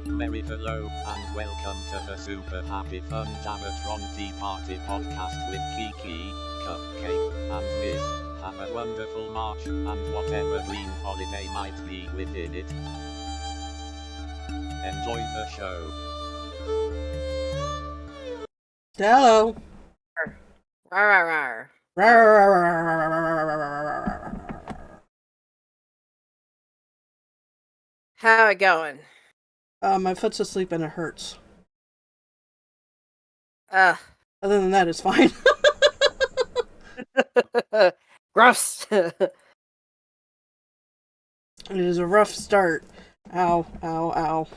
Very hello, and welcome to the super happy fun Jabbertron Tea Party podcast with Kiki, Cupcake, and Miss. Have a wonderful March, and whatever green holiday might be within it. Enjoy the show. Hello. Rawr. How it going? My foot's asleep and it hurts. Ugh. Other than that, it's fine. Gross. It is a rough start. Ow, ow, ow.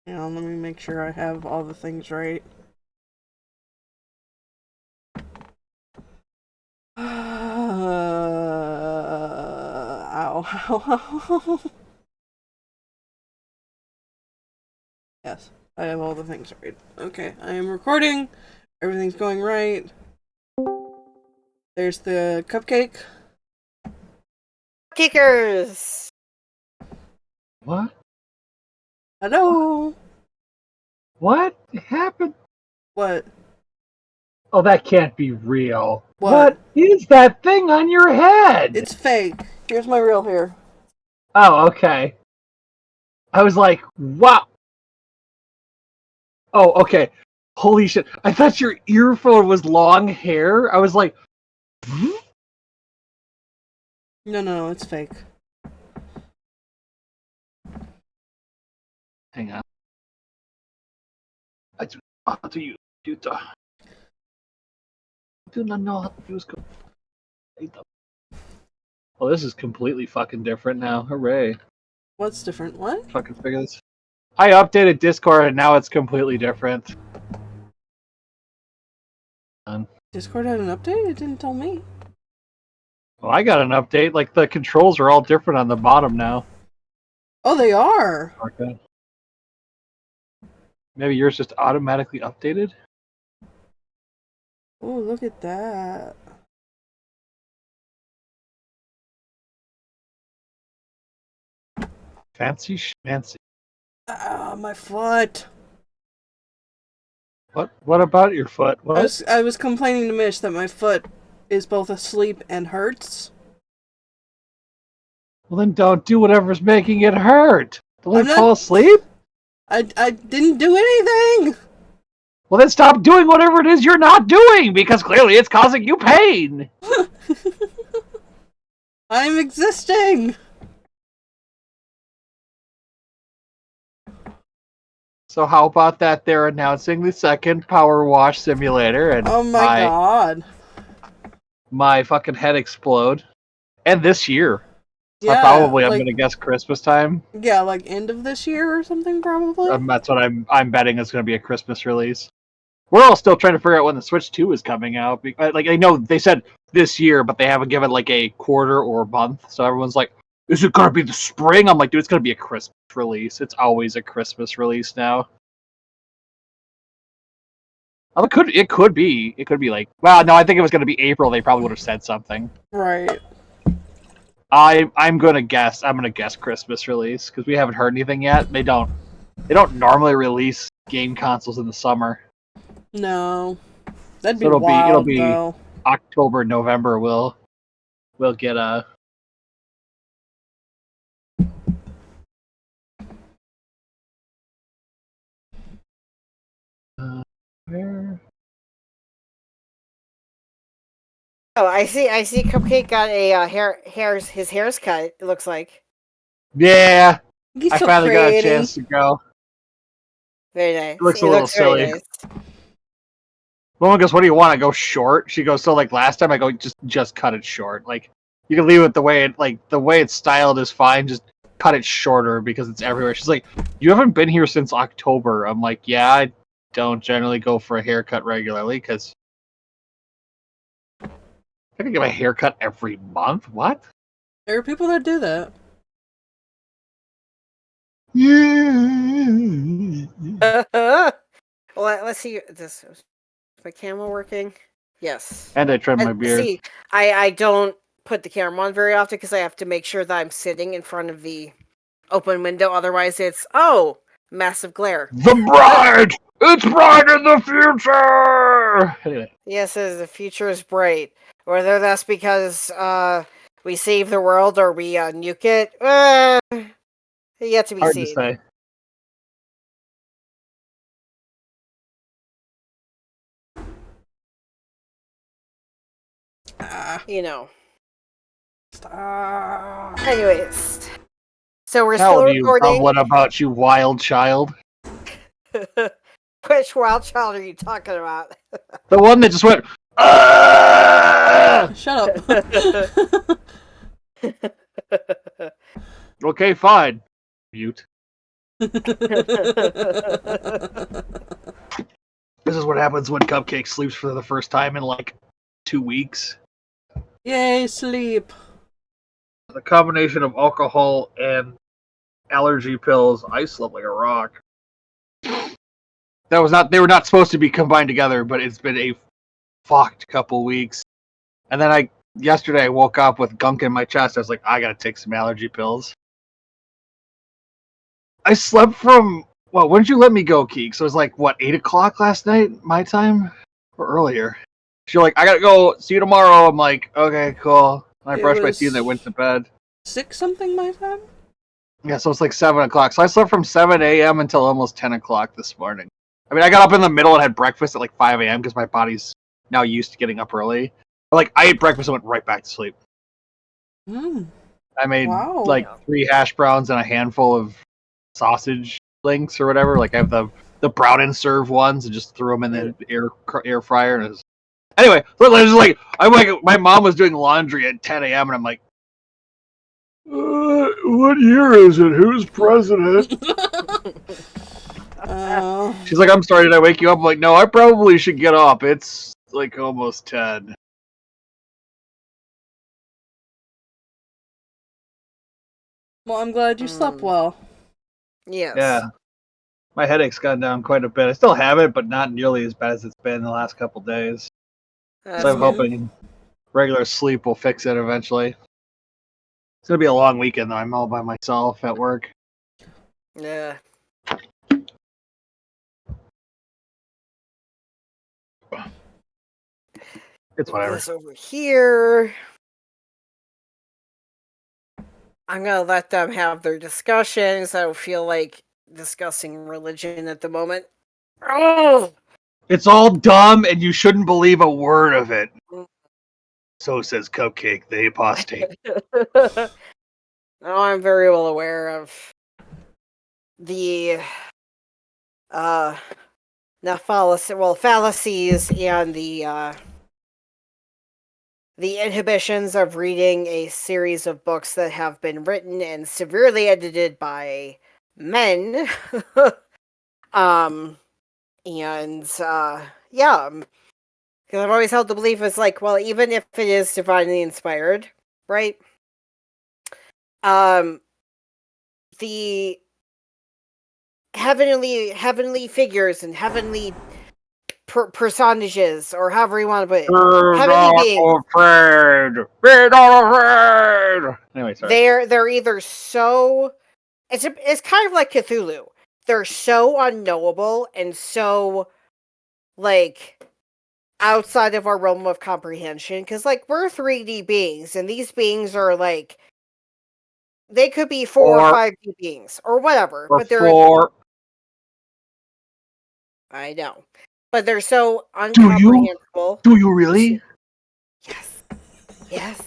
Let me make sure I have all the things right. Ow. Yes, I have all the things right. Okay, I am recording. Everything's going right. There's the cupcake. Kickers. What? Hello. What happened? What? Oh, that can't be real. What? What is that thing on your head? It's fake. Here's my real hair. Oh, okay. I was like, wow. Oh, okay. Holy shit. I thought your earphone was long hair. I was like, No, it's fake. hang on. I do not know how to use computer. I do not know how to use computer. Well, this is completely fucking different now. Hooray. What's different? What? Fucking figure this. I updated Discord and now it's completely different. Discord had an update? It didn't tell me. Well, I got an update. Like, the controls are all different on the bottom now. Oh, they are! Okay. Maybe yours just automatically updated? Oh, look at that. Fancy schmancy. Ah, my foot. What about your foot? What? I was complaining to Mish that my foot is both asleep and hurts. Well, then don't do whatever's making it hurt. Don't I'm not- fall asleep? I didn't do anything! Well, then stop doing whatever it is you're not doing, because clearly it's causing you pain. I'm existing! So how about that they're announcing the second Power Wash Simulator, and Oh my god. my fucking head explode. And this year. So Yeah, probably, I'm like- gonna guess Christmas time. Yeah, like end of this year or something, probably? That's what I'm betting is gonna be a Christmas release. We're all still trying to figure out when the Switch 2 is coming out. Like, I know they said this year, but they haven't given like a quarter or a month. So everyone's like, is it gonna be the spring? I'm like, dude, it's gonna be a Christmas release. It's always a Christmas release now. Oh, it could be like, well, no, I think it was gonna be April. They probably would have said something. Right. I'm gonna guess Christmas release because we haven't heard anything yet. They don't normally release game consoles in the summer. No. That'd be So it'll wild, be though. October, November. We'll get a. Where? Oh, I see. Cupcake got a his hair's cut. It looks like Yeah, He's I so finally got a pretty. chance to go. very nice. It looks He a little looks very silly. nice. Woman goes, "What do you want?" I go, "Short." She goes, "So like last time?" I go, "Just cut it short. Like you can leave it the way it's styled is fine. Just cut it shorter because it's everywhere." She's like, "You haven't been here since October." I'm like, "Yeah, I don't generally go for a haircut regularly because I can get my haircut every month. What?" There are people that do that. Yeah. Well, let's see. Is my camera working? Yes. And I trimmed my beard. See, I don't put the camera on very often because I have to make sure that I'm sitting in front of the open window. Otherwise, it's massive glare. The bride! It's bright in the future! Anyway. Yes, the future is bright. Whether that's because we save the world or we nuke it, yet to be Hard seen. to say. You know. Stop. Anyways, so we're How still do you recording. What about you, wild child? Which wild child are you talking about? The one that just went, "Ah!" Shut up. Okay, fine. Mute. This is what happens when Cupcake sleeps for the first time in like 2 weeks. Yay, sleep. The combination of alcohol and allergy pills, I slept like a rock. They were not supposed to be combined together, but it's been a fucked couple weeks. And then yesterday I woke up with gunk in my chest. I was like, I gotta take some allergy pills. I slept from, when did you let me go, Keek? So it was like, 8 o'clock last night, my time? Or earlier? She's like, I gotta go, see you tomorrow. I'm like, okay, cool. I brushed my teeth and I went to bed. 6 something my time? Yeah, so it's like 7 o'clock. So I slept from 7 a.m. until almost 10 o'clock this morning. I mean, I got up in the middle and had breakfast at like 5 a.m. because my body's now used to getting up early. But like, I ate breakfast and went right back to sleep. I made like 3 hash browns and a handful of sausage links or whatever. Like I have the brown and serve ones and just threw them in the air fryer. And it was... Anyway, so it was like, my mom was doing laundry at 10 a.m. and I'm like, what year is it? Who's president? She's like, I'm sorry, did I wake you up? I'm like, no, I probably should get up. It's like almost 10. Well, I'm glad you slept well. Yes. Yeah. My headache's gone down quite a bit. I still have it, but not nearly as bad as it's been the last couple days. So I'm hoping regular sleep will fix it eventually. It's going to be a long weekend, though. I'm all by myself at work. Yeah. It's whatever. This over here. I'm going to let them have their discussions. I don't feel like discussing religion at the moment. Oh! It's all dumb, and you shouldn't believe a word of it. So says Cupcake, the apostate. Oh, I'm very well aware of the fallacies and the inhibitions of reading a series of books that have been written and severely edited by men. Yeah, because I've always held the belief it's like, well, even if it is divinely inspired, right? The heavenly figures and heavenly personages, or however you want to put it, heavenly beings. Be not afraid. Anyway, sorry. They're either so it's kind of like Cthulhu. They're so unknowable and so like outside of our realm of comprehension, because like we're 3D beings, and these beings are like they could be 4 or 5D beings or whatever, but they're I know, but they're so uncomprehensible. Do you really? Yes.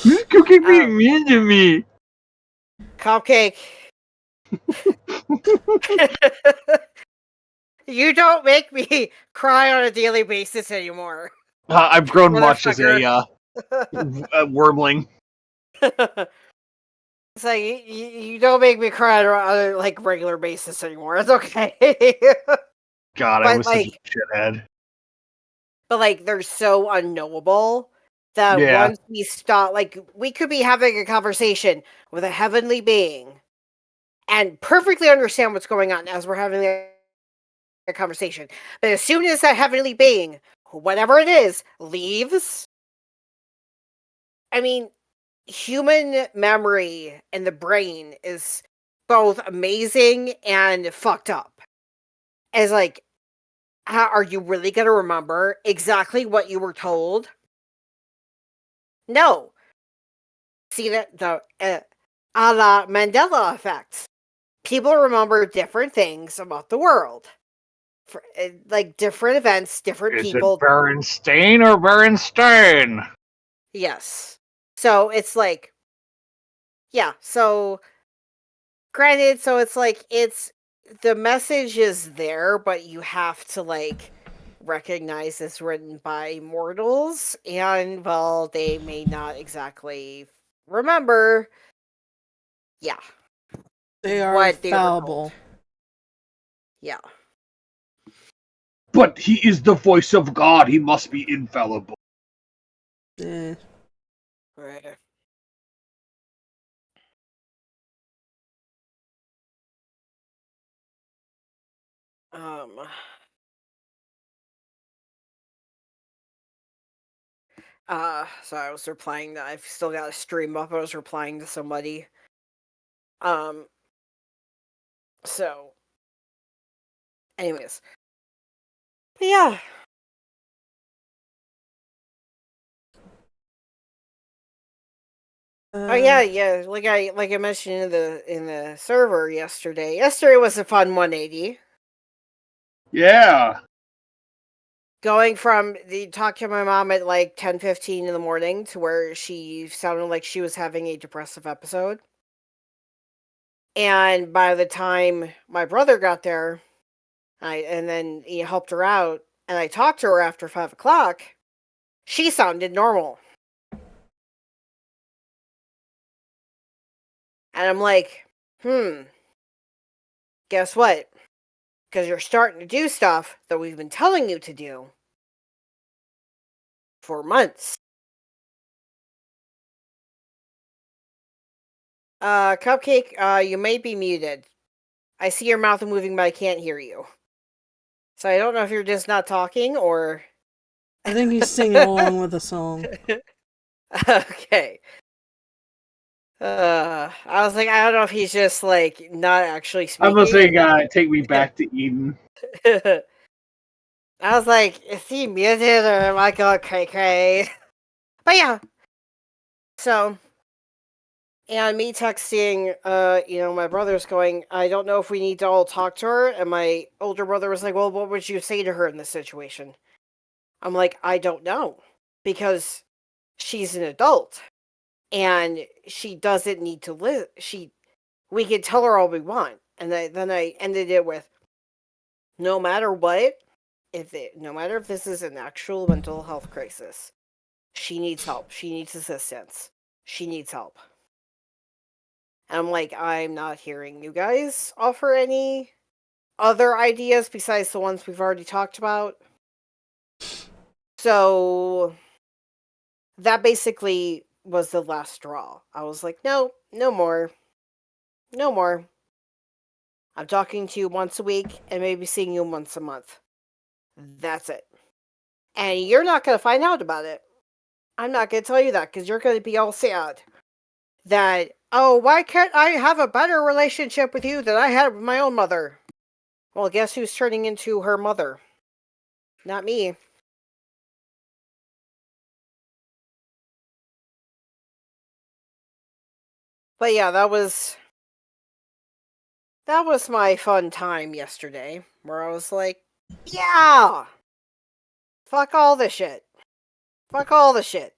You keep being mean to me. Cupcake. You don't make me cry on a daily basis anymore. I've grown much as a wormling. It's like you don't make me cry on a like regular basis anymore. It's okay. God, I was such a shithead. But like they're so unknowable that once we stop, like we could be having a conversation with a heavenly being and perfectly understand what's going on as we're having a conversation. But as soon as that heavenly being, whatever it is, leaves, I mean, human memory and the brain is both amazing and fucked up. As like, how are you really going to remember exactly what you were told? No. See that the a la Mandela effect. People remember different things about the world, for, like different events, different Is people. it Berenstain or Berenstain? Yes. So it's like, yeah. So granted, so it's like it's the message is there, but you have to like recognize it's written by mortals, and well, they may not exactly remember. Yeah, They are what they were fallible. told. Yeah. But he is the voice of God. He must be infallible. Eh. Right. So I was replying that I've still got a stream up. I was replying to somebody. So anyways. But yeah. Oh yeah. Like I mentioned in the server yesterday. Yesterday was a fun 180. Yeah. Going from the talk to my mom at like 10:15 in the morning to where she sounded like she was having a depressive episode. And by the time my brother got there, and then he helped her out, and I talked to her after 5 o'clock, she sounded normal. And I'm like, guess what? Because you're starting to do stuff that we've been telling you to do for months. Cupcake, you may be muted. I see your mouth moving, but I can't hear you. So I don't know if you're just not talking or... I think he's singing along with the song. Okay. I was like, I don't know if he's just like not actually speaking. I'm gonna say, take me back to Eden. I was like, is he muted or am I going cray-cray? But yeah. So, and me texting, my brother's going, I don't know if we need to all talk to her. And my older brother was like, well, what would you say to her in this situation? I'm like, I don't know. Because she's an adult. And she doesn't need to live. We can tell her all we want. And then I ended it with, no matter what, no matter if this is an actual mental health crisis, she needs help. She needs assistance. She needs help. And I'm like, I'm not hearing you guys offer any other ideas besides the ones we've already talked about. So that basically was the last straw. I was like, no more. No more. I'm talking to you once a week and maybe seeing you once a month. That's it. And you're not going to find out about it. I'm not going to tell you that because you're going to be all sad that, oh, why can't I have a better relationship with you than I had with my own mother? Well, guess who's turning into her mother? Not me. But yeah, that was my fun time yesterday, where I was like, yeah, fuck all this shit. Fuck all the shit.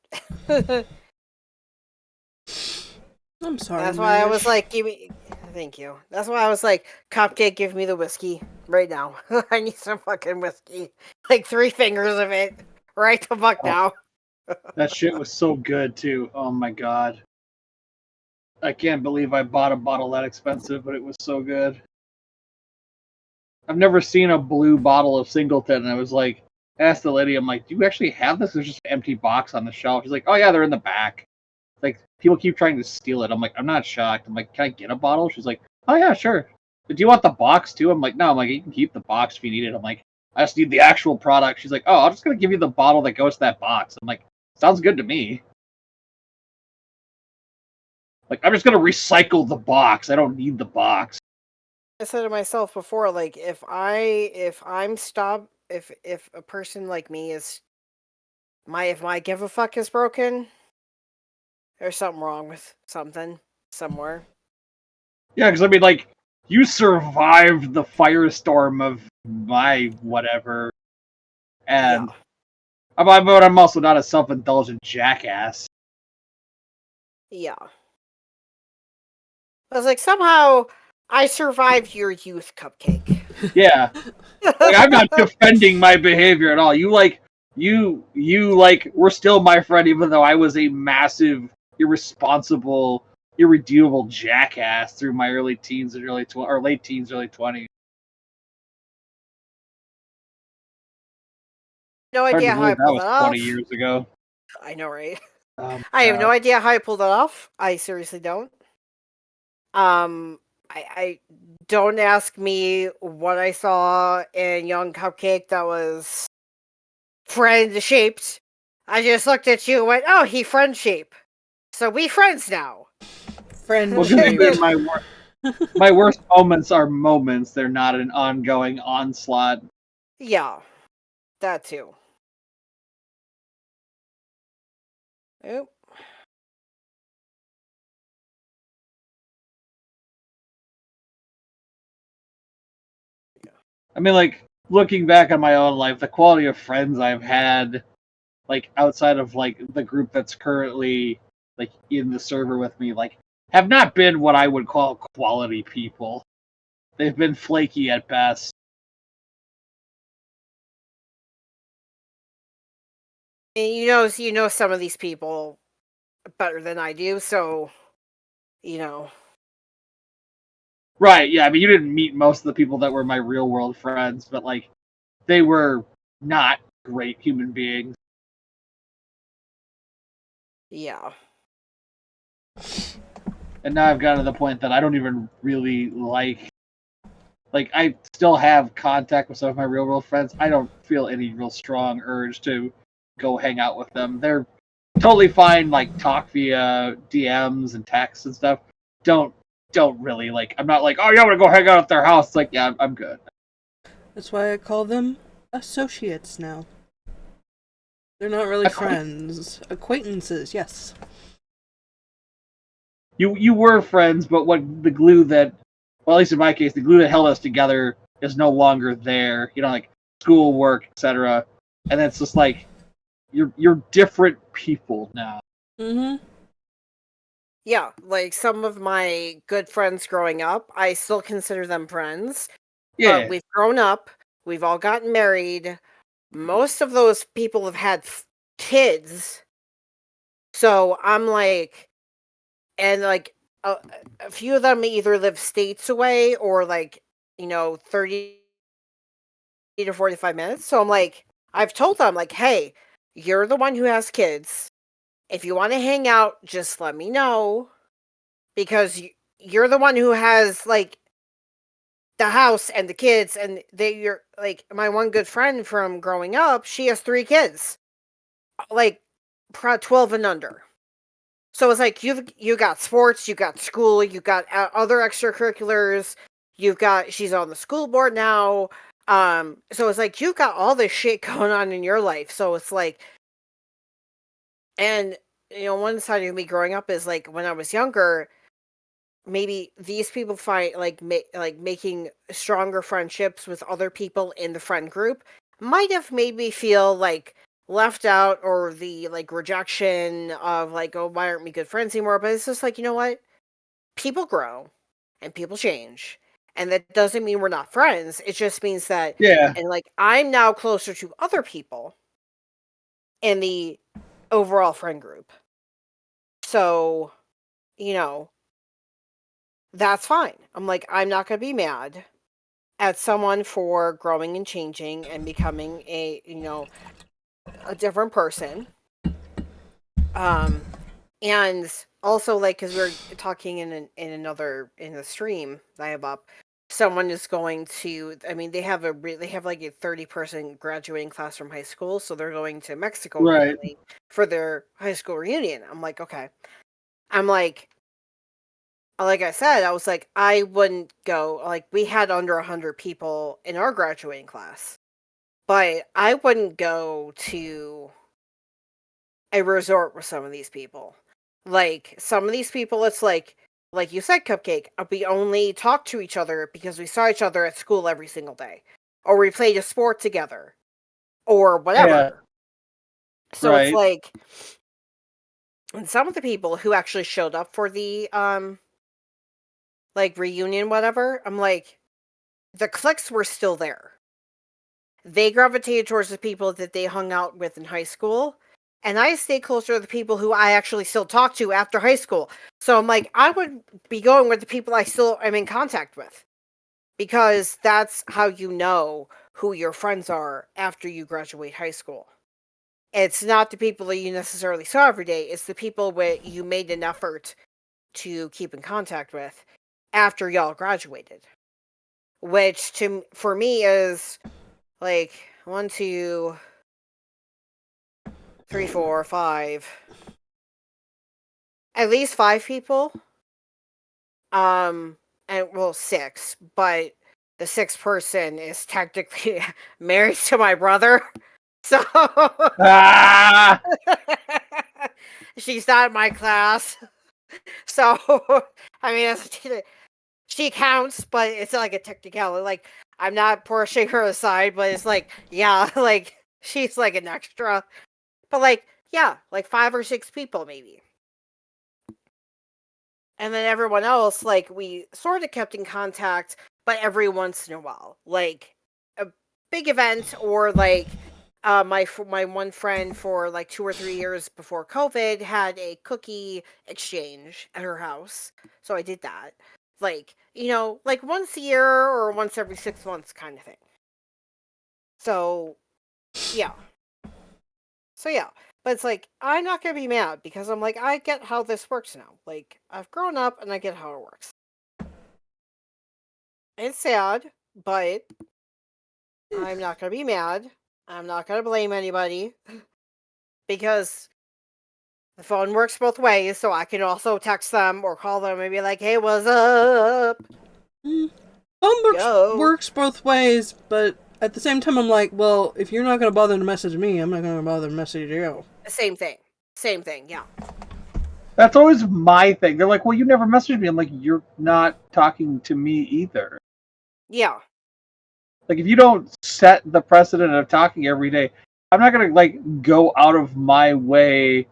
I'm sorry. That's why I was like, thank you. That's why I was like, Cupcake, give me the whiskey right now. I need some fucking whiskey. Like 3 fingers of it. Right the fuck now. That shit was so good too. Oh my god. I can't believe I bought a bottle that expensive, but it was so good. I've never seen a blue bottle of Singleton, and I was like, asked the lady, I'm like, do you actually have this? There's just an empty box on the shelf. She's like, oh yeah, they're in the back. Like, people keep trying to steal it. I'm like, I'm not shocked. I'm like, can I get a bottle? She's like, oh yeah, sure. do you want the box too? I'm like, no. I'm like, you can keep the box if you need it. I'm like, I just need the actual product. She's like, oh, I'm just gonna give you the bottle that goes to that box. I'm like, sounds good to me. Like, I'm just gonna recycle the box. I don't need the box. I said to myself before, like, if a person like me is if my give a fuck is broken, there's something wrong with something somewhere. Yeah, because I mean, like, you survived the firestorm of my whatever, and but I'm also not a self-indulgent jackass. Yeah. I was like, somehow I survived your youth, Cupcake. Yeah, like, I'm not defending my behavior at all. You we're still my friend, even though I was a massive, irresponsible, irredeemable jackass through my early teens and late teens, early 20s. No idea how I pulled that off. 20 years ago. I know, right? I have no idea how I pulled that off. I seriously don't. I don't ask me what I saw in Young Cupcake that was friend shaped. I just looked at you and went, "Oh, he friend shape, so we friends now." Friend well, shape. My worst moments are moments. They're not an ongoing onslaught. Yeah, that too. Oop. I mean, like, looking back on my own life, the quality of friends I've had, like, outside of, like, the group that's currently, like, in the server with me, like, have not been what I would call quality people. They've been flaky at best. And you know some of these people better than I do, so you know. Right, yeah, I mean, you didn't meet most of the people that were my real world friends, but, like, they were not great human beings. Yeah. And now I've gotten to the point that I don't even really like, I still have contact with some of my real world friends. I don't feel any real strong urge to go hang out with them. They're totally fine, like, talk via DMs and texts and stuff. Don't really, like, I'm not like, oh, yeah, I'm gonna go hang out at their house. It's like, yeah, I'm good. That's why I call them associates now. They're not really friends. Acquaintances, yes. You were friends, but what the glue that, well, at least in my case, the glue that held us together is no longer there. You know, like, school, work, etc. And it's just like, you're different people now. Mm-hmm. Yeah, like some of my good friends growing up, I still consider them friends. Yeah. But we've grown up, we've all gotten married. Most of those people have had kids. So I'm like, and like a few of them either live states away or like, 30 to 45 minutes. So I'm like, I've told them, like, hey, you're the one who has kids. If you want to hang out, just let me know. Because you're the one who has, like, the house and the kids. And you're, like, my one good friend from growing up, she has 3 kids. Like, 12 and under. So it's like, you got sports, you got school, you got other extracurriculars. She's on the school board now. So it's like, you've got all this shit going on in your life. So it's like, and, one side of me growing up is like, when I was younger, maybe these people find like making stronger friendships with other people in the friend group might have made me feel like left out, or the like rejection of like, oh, why aren't we good friends anymore? But it's just like, you know what? People grow and people change. And that doesn't mean we're not friends. It just means that, Yeah. and like, I'm now closer to other people in the overall friend group. So, that's fine. I'm like, I'm not going to be mad at someone for growing and changing and becoming a different person. And also, like, because we were talking in the stream that I have up. someone is going to. I mean, they have like a 30-person graduating class from high school, so they're going to Mexico Right. apparently for their high school reunion. I'm like, okay. I'm like I said, I was like, I wouldn't go. Like, we had under 100 people in our graduating class, but I wouldn't go to a resort with some of these people. Like, some of these people, it's like you said, Cupcake, we only talk to each other because we saw each other at school every single day, or we played a sport together, or whatever. Yeah. So it's Right. like, and some of the people who actually showed up for the like reunion, whatever, I'm like, the cliques were still there. They gravitated towards the people that they hung out with in high school, and I stay closer to the people who I actually still talk to after high school. So I'm like, I would be going with the people I still am in contact with, because that's how you know who your friends are after you graduate high school. It's not the people that you necessarily saw every day. It's the people that you made an effort to keep in contact with after y'all graduated. Which for me is like 1, 2, 3, 4, 5. At least 5 people. And well, 6, but the 6th person is technically married to my brother. So Ah! she's not in my class. So I mean, she counts, but it's like a technicality. Like, I'm not pushing her aside, but it's like, yeah, like she's like an extra. But like, yeah, like 5 or 6 people maybe. And then everyone else, like, we sort of kept in contact, but every once in a while, like a big event, or like my one friend for like 2 or 3 years before COVID had a cookie exchange at her house, so I did that. Like, like once a year or once every 6 months kind of thing. So, yeah. But it's like, I'm not going to be mad, because I'm like, I get how this works now. Like, I've grown up and I get how it works. It's sad, but I'm not going to be mad. I'm not going to blame anybody, because the phone works both ways, so I can also text them or call them and be like, hey, what's up? Phone works both ways, but at the same time, I'm like, well, if you're not going to bother to message me, I'm not going to bother to message you. Same thing, yeah. That's always my thing. They're like, well, you never messaged me. I'm like, you're not talking to me either. Yeah. Like, if you don't set the precedent of talking every day, I'm not going to, like, go out of my way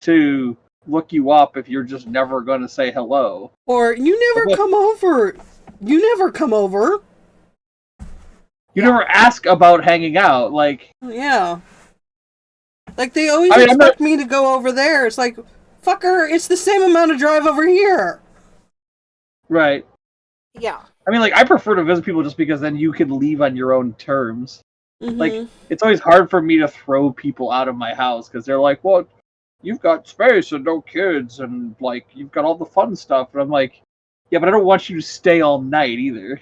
to look you up if you're just never going to say hello. Or, you never come over. You never come over. You never ask about hanging out. Like, yeah. Like, they always expect me to go over there. It's like, fucker, it's the same amount of drive over here. Right. Yeah. I mean, like, I prefer to visit people just because then you can leave on your own terms. Mm-hmm. Like, it's always hard for me to throw people out of my house because they're like, well, you've got space and no kids and, like, you've got all the fun stuff. And I'm like, yeah, but I don't want you to stay all night either.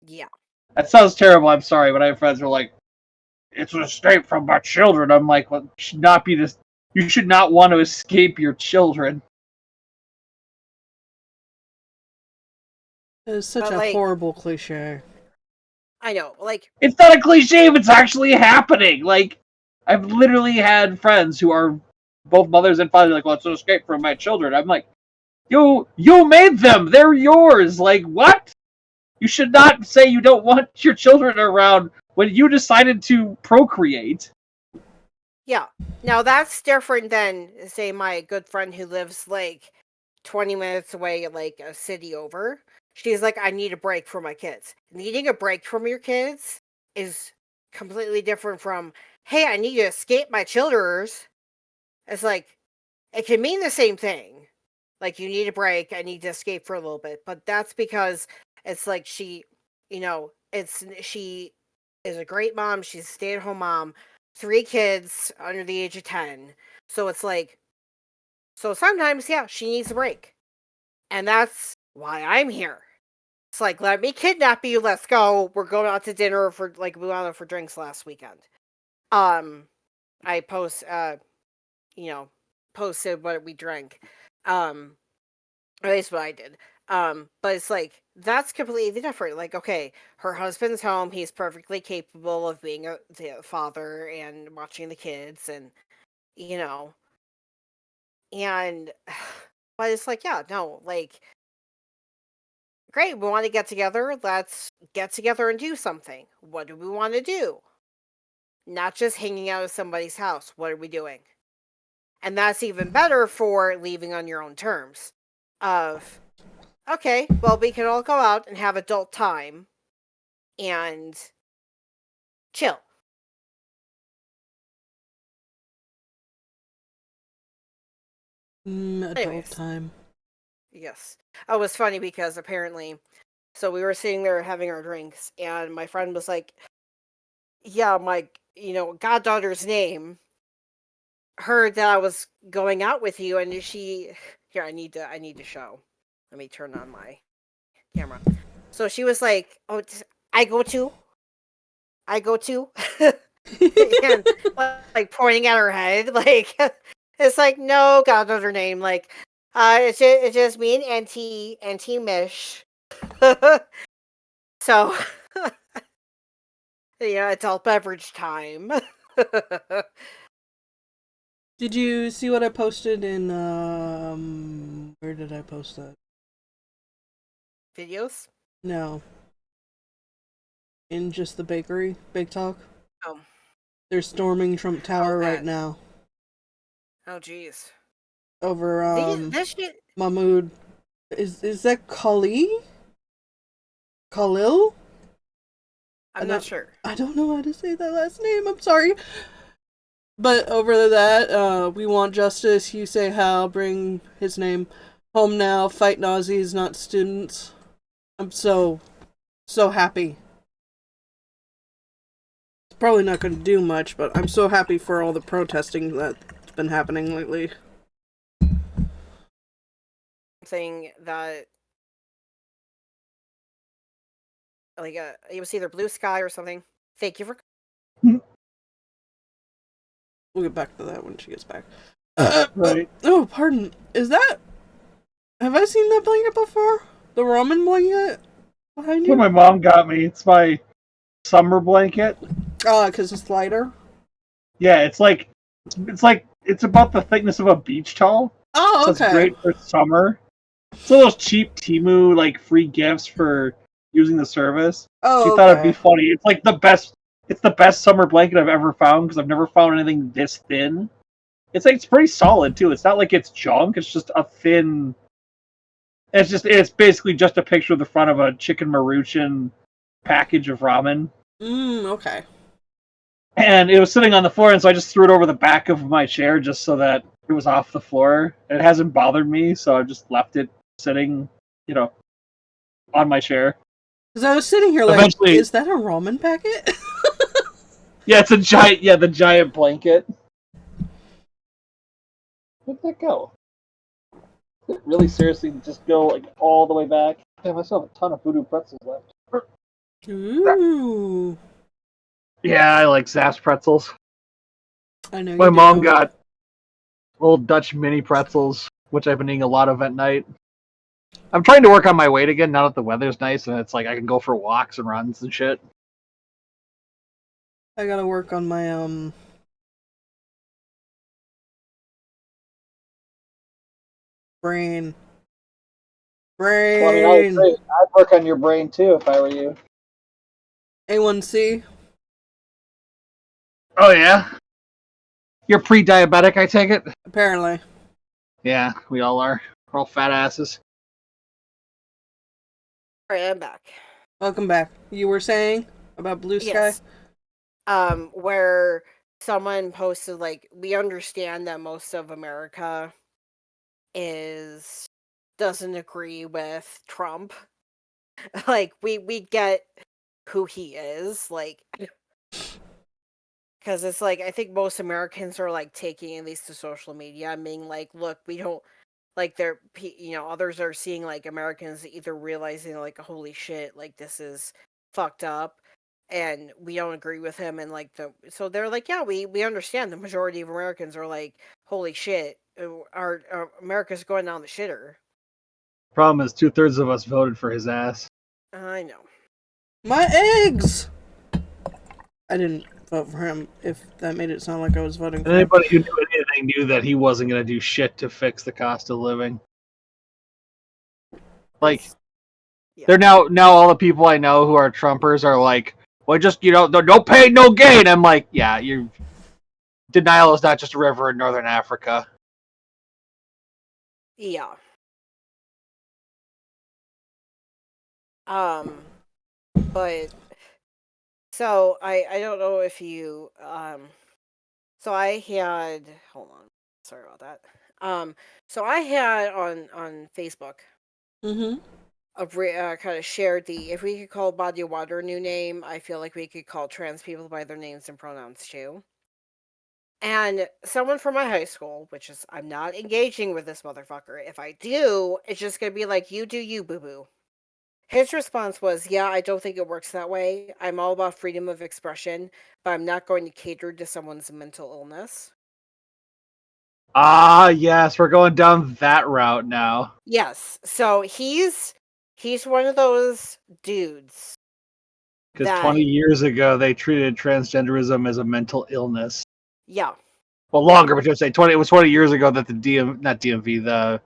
Yeah. That sounds terrible. I'm sorry, but I have friends who are like, it's an escape from my children. I'm like, well, it should not be this. You should not want to escape your children. It's such a horrible cliche. I know, like, it's not a cliche if it's actually happening. Like, I've literally had friends who are both mothers and fathers like, well, it's an escape from my children. I'm like, you made them. They're yours. Like, what? You should not say you don't want your children around when you decided to procreate. Yeah. Now, that's different than, say, my good friend who lives, like, 20 minutes away, like, a city over. She's like, I need a break from my kids. Needing a break from your kids is completely different from, hey, I need to escape my children. It's like, it can mean the same thing. Like, you need a break, I need to escape for a little bit. But that's because it's like she is a great mom. She's a stay-at-home mom. 3 kids under the age of 10. So it's like, so sometimes, yeah, she needs a break. And that's why I'm here. It's like, let me kidnap you. Let's go. We're going out to dinner for we went out for drinks last weekend. I posted what we drank. At least what I did. But it's like, that's completely different. Like, okay, her husband's home. He's perfectly capable of being the father and watching the kids and, and, but it's like, yeah, no, like, great, we want to get together. Let's get together and do something. What do we want to do? Not just hanging out at somebody's house. What are we doing? And that's even better for leaving on your own terms. Of, okay, well, we can all go out and have adult time and chill. Adult Anyways. time. Yes. Oh, it was funny because apparently, so we were sitting there having our drinks, and my friend was like, yeah, my, goddaughter's name heard that I was going out with you, and here, I need to show. Let me turn on my camera. So she was like, oh, I go too. And like pointing at her head, like, it's like, no, goddaughter name, like, it's just me and Auntie Mish. So, adult beverage time. Did you see what I posted in, where did I post that? Videos? No. In just the bakery, Bake Talk? Oh. They're storming Trump Tower right now. Oh, jeez. Over, This shit... Mahmoud. Is that Khalil? Khalil? I'm not sure. I don't know how to say that last name, I'm sorry. But over that, we want justice. You say how, bring his name home now, fight Nazis, not students. I'm so happy. It's probably not going to do much, but I'm so happy for all the protesting that's been happening lately. Thing that, like, it was either Blue Sky or something. Thank you for... We'll get back to that when she gets back. Right. Oh, pardon. Is that... Have I seen that blanket before? The ramen blanket behind you? What my mom got me. It's my summer blanket. Oh, because it's lighter? Yeah, it's about the thickness of a beach towel. Oh, So okay. it's great for summer. It's one of those cheap Temu, like, free gifts for using the service. Oh, She thought it'd be funny. It's like the best summer blanket I've ever found, because I've never found anything this thin. It's pretty solid too. It's not like it's junk. It's just a thin. It's basically just a picture of the front of a chicken maruchan package of ramen. Okay. And it was sitting on the floor, and so I just threw it over the back of my chair just so that it was off the floor. And it hasn't bothered me, so I've just left it sitting, on my chair. Because I was sitting here like, is that a ramen packet? Yeah, it's a giant. Yeah, the giant blanket. Where'd that go? Did it really seriously just go like all the way back? Damn, I still have a ton of voodoo pretzels left. Ooh. Yeah, I like Zapp's pretzels. I know. My mom got old Dutch mini pretzels, which I've been eating a lot of at night. I'm trying to work on my weight again now that the weather's nice and it's like I can go for walks and runs and shit. I gotta work on my brain. Well, I mean, I'd work on your brain too if I were you. A1C. Oh yeah. You're pre-diabetic, I take it? Apparently. Yeah, we all are. We're all fat asses. Alright, I'm back. Welcome back. You were saying about Blue Sky? Yes. Where someone posted, like, we understand that most of America doesn't agree with Trump. Like, we get who he is, like, because it's like, I think most Americans are like taking at least to social media and being like, look, we don't like they're, others are seeing like Americans either realizing like, holy shit, like this is fucked up, and we don't agree with him, and like so they're like, yeah, we understand. The majority of Americans are like, holy shit, our America's going down the shitter. Problem is, 2/3 of us voted for his ass. I know. My eggs! I didn't vote for him, if that made it sound like I was voting for him. Anybody who knew anything knew that he wasn't going to do shit to fix the cost of living. Like, Yeah. they're now all the people I know who are Trumpers are like, well, just, no pain, no gain. I'm like, yeah, denial is not just a river in northern Africa. Yeah. But so I don't know if you so I had, hold on, sorry about that. So I had on Facebook Mm-hmm. kind of shared if we could call body of water a new name, I feel like we could call trans people by their names and pronouns too. And someone from my high school, which is, I'm not engaging with this motherfucker. If I do, it's just gonna be like, you do you, boo boo. His response was, yeah, I don't think it works that way. I'm all about freedom of expression, but I'm not going to cater to someone's mental illness. Ah, yes, we're going down that route now. Yes. So he's one of those dudes. Because 20 years ago, they treated transgenderism as a mental illness. Yeah. Well, longer, but just say 20. It was 20 years ago that not DMV, the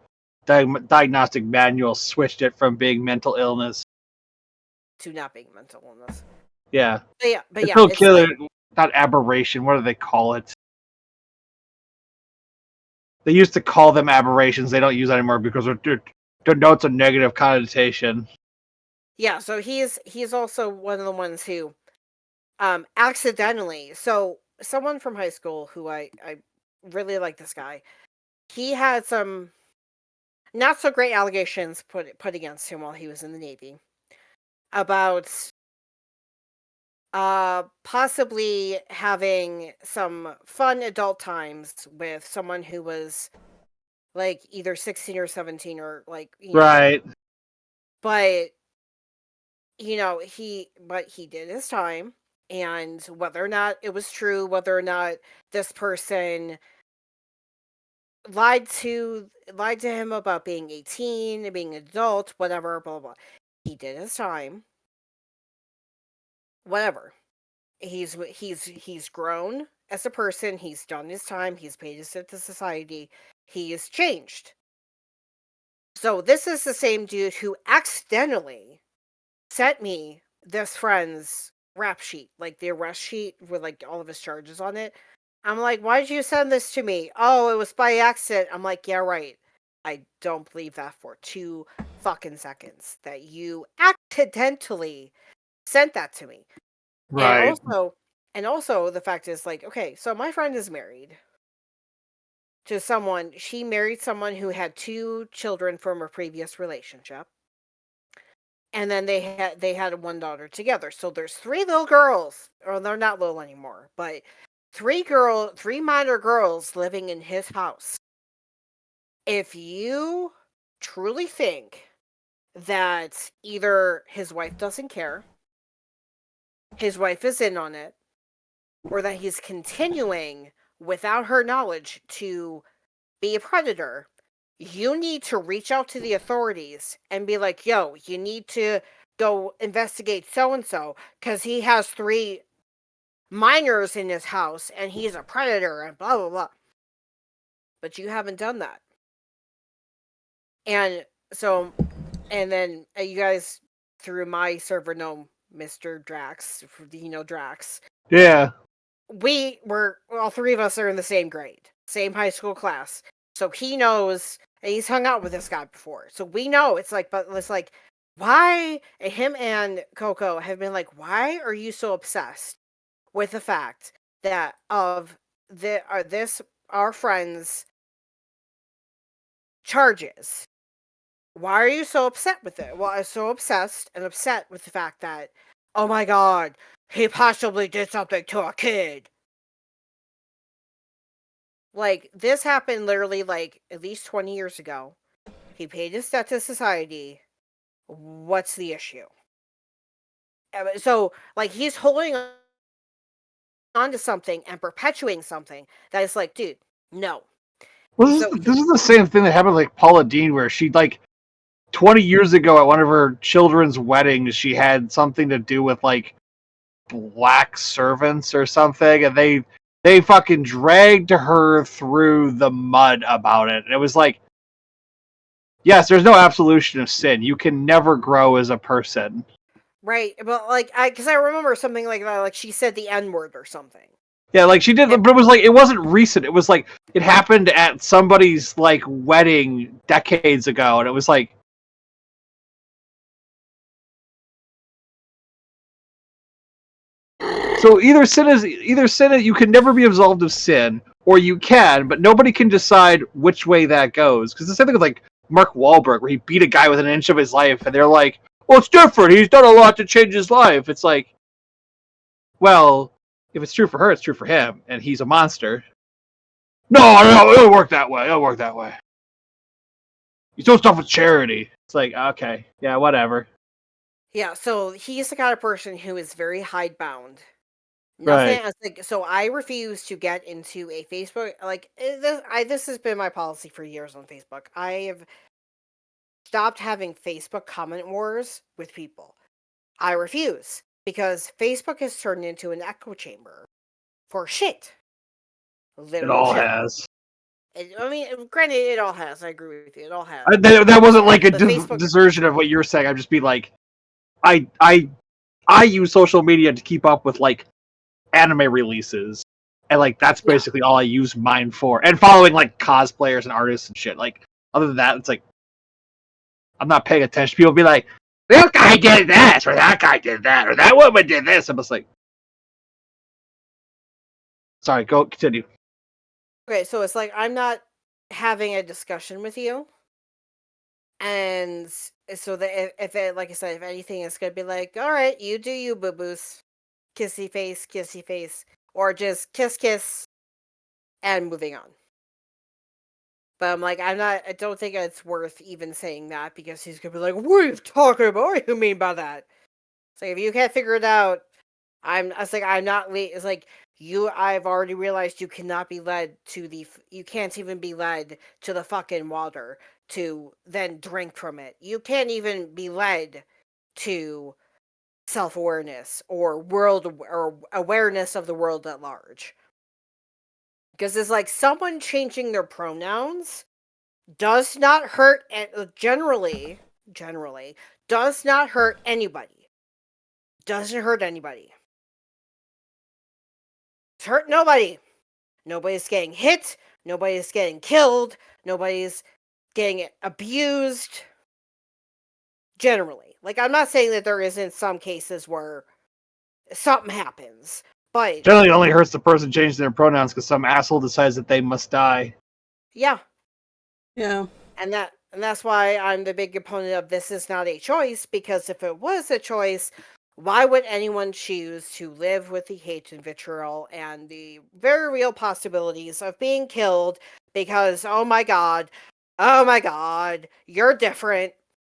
diagnostic manual switched it from being mental illness To not being mental illness. Yeah. But it's yeah, no it's killer, not aberration. What do they call it? They used to call them aberrations. They don't use that anymore because it denotes a negative connotation. Yeah, so he's also one of the ones who accidentally, so someone from high school who I really like, this guy, he had some not so great allegations put against him while he was in the Navy about possibly having some fun adult times with someone who was like either 16 or 17 or like, Right. But he did his time, and whether or not it was true, whether or not this person lied to him about being 18, being an adult, whatever, blah, blah, blah. He did his time. Whatever. He's grown as a person. He's done his time. He's paid his debt to society. He has changed. So this is the same dude who accidentally sent me this friend's rap sheet, like the arrest sheet with like all of his charges on it. I'm like, why did you send this to me? Oh, it was by accident. I'm like, yeah, right. I don't believe that for 2 fucking seconds that you accidentally sent that to me. Right. And also the fact is, like, okay, so my friend is married to someone. She married someone who had 2 children from a previous relationship. And then they had 1 daughter together. So there's 3 little girls, or they're not little anymore, but 3 minor girls living in his house. If you truly think that either his wife doesn't care, his wife is in on it, or that he's continuing without her knowledge to be a predator, you need to reach out to the authorities and be like, yo, you need to go investigate so-and-so because he has 3 minors in his house and he's a predator and blah, blah, blah. But you haven't done that. And so, and then you guys through my server know Mr. Drax, Drax. Yeah. All 3 of us are in the same grade, same high school class. So he knows, and he's hung out with this guy before. So we know it's like, but it's like, why? And him and Coco have been like, why are you so obsessed with the fact that our friend's charges? Why are you so upset with it? Well, I'm so obsessed and upset with the fact that, oh my god, he possibly did something to a kid. Like, this happened literally, like, at least 20 years ago. He paid his debt to society. What's the issue? So, like, he's holding on to something and perpetuating something that is like, dude, no. Well, So this is the same thing that happened with like Paula Deen, where she like 20 years ago at one of her children's weddings, she had something to do with like black servants or something, and they fucking dragged her through the mud about it. And it was like, yes, there's no absolution of sin. You can never grow as a person. right, but like, because I remember something like that, like she said the N-word or something. Yeah, like she did, but it was like it wasn't recent. It was like it happened at somebody's like wedding decades ago, and it was like, so either sin is you can never be absolved of sin, or you can, but nobody can decide which way that goes. Because the same thing with like Mark Wahlberg, where he beat a guy with an inch of his life, and they're like, "Well, it's different. He's done a lot to change his life." It's like, well, if it's true for her, it's true for him, and he's a monster. No, it don't work that way. It don't work that way. You do stuff with charity. It's like, okay, yeah, whatever. Yeah, so he's the kind of person who is very hidebound. Right. So I refuse to get into a Facebook, like, this has been my policy for years on Facebook. I have stopped having Facebook comment wars with people. I refuse, because Facebook has turned into an echo chamber for shit. It Literal all shit. has. I mean, granted, it all has. I agree with you. It all has. That wasn't like a But Facebook- desertion of what you're saying. I'm just being like, I use social media to keep up with like anime releases, and like that's Yeah. basically all I use mine for. And following like cosplayers and artists and shit. Like other than that, it's like I'm not paying attention. People be like, that guy did this, or that guy did that, or that woman did this. I'm just like, sorry, go continue. Okay, so it's like I'm not having a discussion with you, and so that if it, like I said, if anything, it's gonna be like, all right, you do you, boo boos, kissy face, or just kiss, and moving on. But I'm like, I don't think it's worth even saying that, because he's gonna be like, what are you talking about? What do you mean by that? It's like, if you can't figure it out, I'm not. It's like, I've already realized you cannot be led to you can't even be led to the fucking water to then drink from it. You can't even be led to self-awareness or awareness of the world at large. Because it's like, someone changing their pronouns does not hurt, generally does not hurt anybody. Doesn't hurt anybody. It's hurt nobody. Nobody's getting hit. Nobody's getting killed. Nobody's getting abused. Generally. Like, I'm not saying that there isn't some cases where something happens, but Generally, it only hurts the person changing their pronouns because some asshole decides that they must die. yeah. Yeah. And that's why I'm the big opponent of this is not a choice, because if it was a choice, why would anyone choose to live with the hate and vitriol and the very real possibilities of being killed because, oh my god, you're different.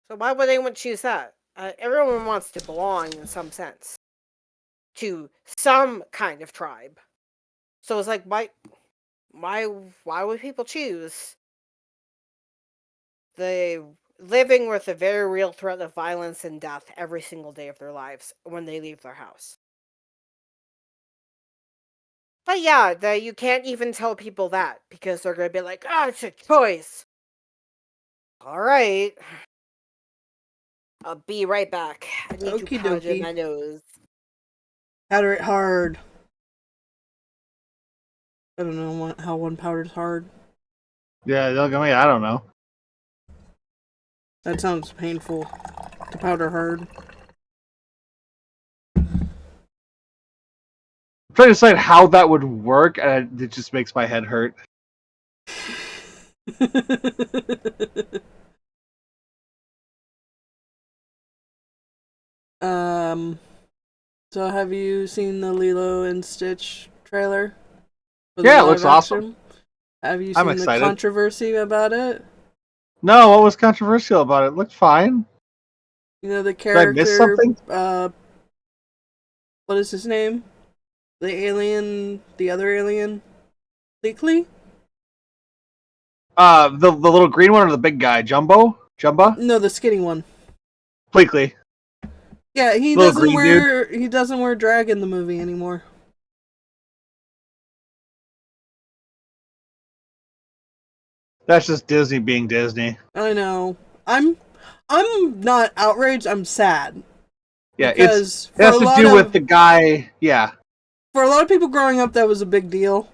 So why would anyone choose that? Everyone wants to belong in some sense to some kind of tribe. So it's like, why would people choose the living with a very real threat of violence and death every single day of their lives when they leave their house? But yeah, you can't even tell people that, because they're going to be like, it's a choice. All right. I'll be right back. I need Okie to powder dokie. my nose. Powder it hard. I don't know how one powders hard. Yeah, I don't know. That sounds painful. To powder hard. I'm trying to decide how that would work, and it just makes my head hurt. So have you seen the Lilo and Stitch trailer? Yeah, it looks awesome. Have you I'm seen the excited. controversy about it? No, what was controversial about it? It looked fine. You know the Did I miss character. something? What is his name? The alien, the other alien, Bleakley? The little green one or the big guy? Jumba? No, the skinny one. Bleakley. Yeah, Little green he doesn't wear drag in the movie anymore. That's just Disney being Disney. I know. I'm not outraged, I'm sad. Yeah, Because it has to do with the guy. Yeah. For a lot of people growing up, that was a big deal.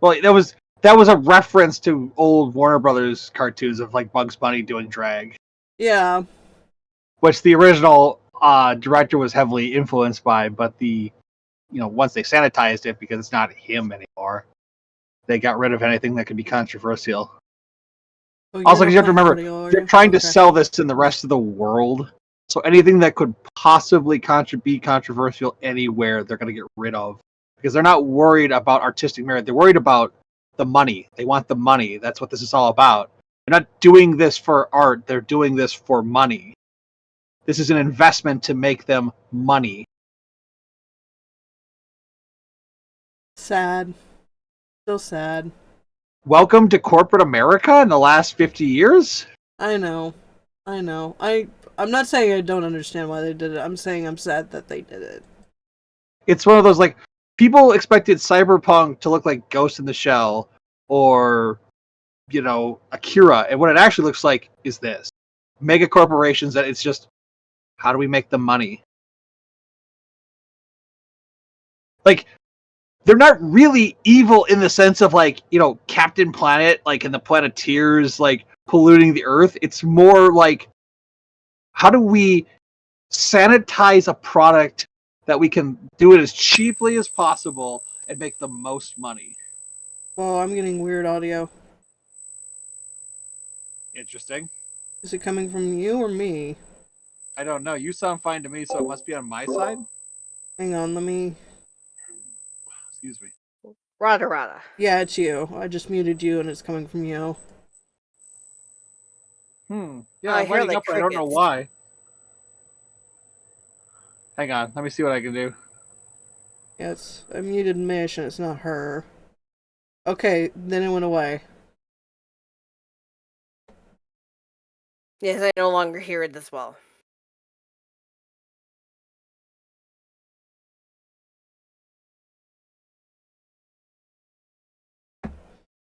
Well, that was a reference to old Warner Brothers cartoons of like Bugs Bunny doing drag. Yeah. Which the original director was heavily influenced by, but once they sanitized it because it's not him anymore, they got rid of anything that could be controversial. Oh, Also, because you have to remember, they're trying to sell this in the rest of the world. So anything that could possibly be controversial anywhere, they're going to get rid of. Because they're not worried about artistic merit. They're worried about the money. They want the money. That's what this is all about. They're not doing this for art. They're doing this for money. This is an investment to make them money. Sad. So sad. Welcome to corporate America in the last 50 years? I know. I'm not saying I don't understand why they did it. I'm saying I'm sad that they did it. It's one of those, like, people expected Cyberpunk to look like Ghost in the Shell or, Akira. And what it actually looks like is this. Mega corporations that it's just, how do we make the money? Like, they're not really evil in the sense of, like, Captain Planet, like, and the Planeteers, like, polluting the Earth. It's more like, how do we sanitize a product that we can do it as cheaply as possible and make the most money? Well, I'm getting weird audio. Interesting. Is it coming from you or me? I don't know. You sound fine to me, so it must be on my side. Hang on, let me... Excuse me. Rada. Yeah, it's you. I just muted you and it's coming from you. Yeah, I'm lighting up, but I don't know why. Hang on. Let me see what I can do. Yeah, I muted Mish and it's not her. Okay, then it went away. Yes, I no longer hear it as well.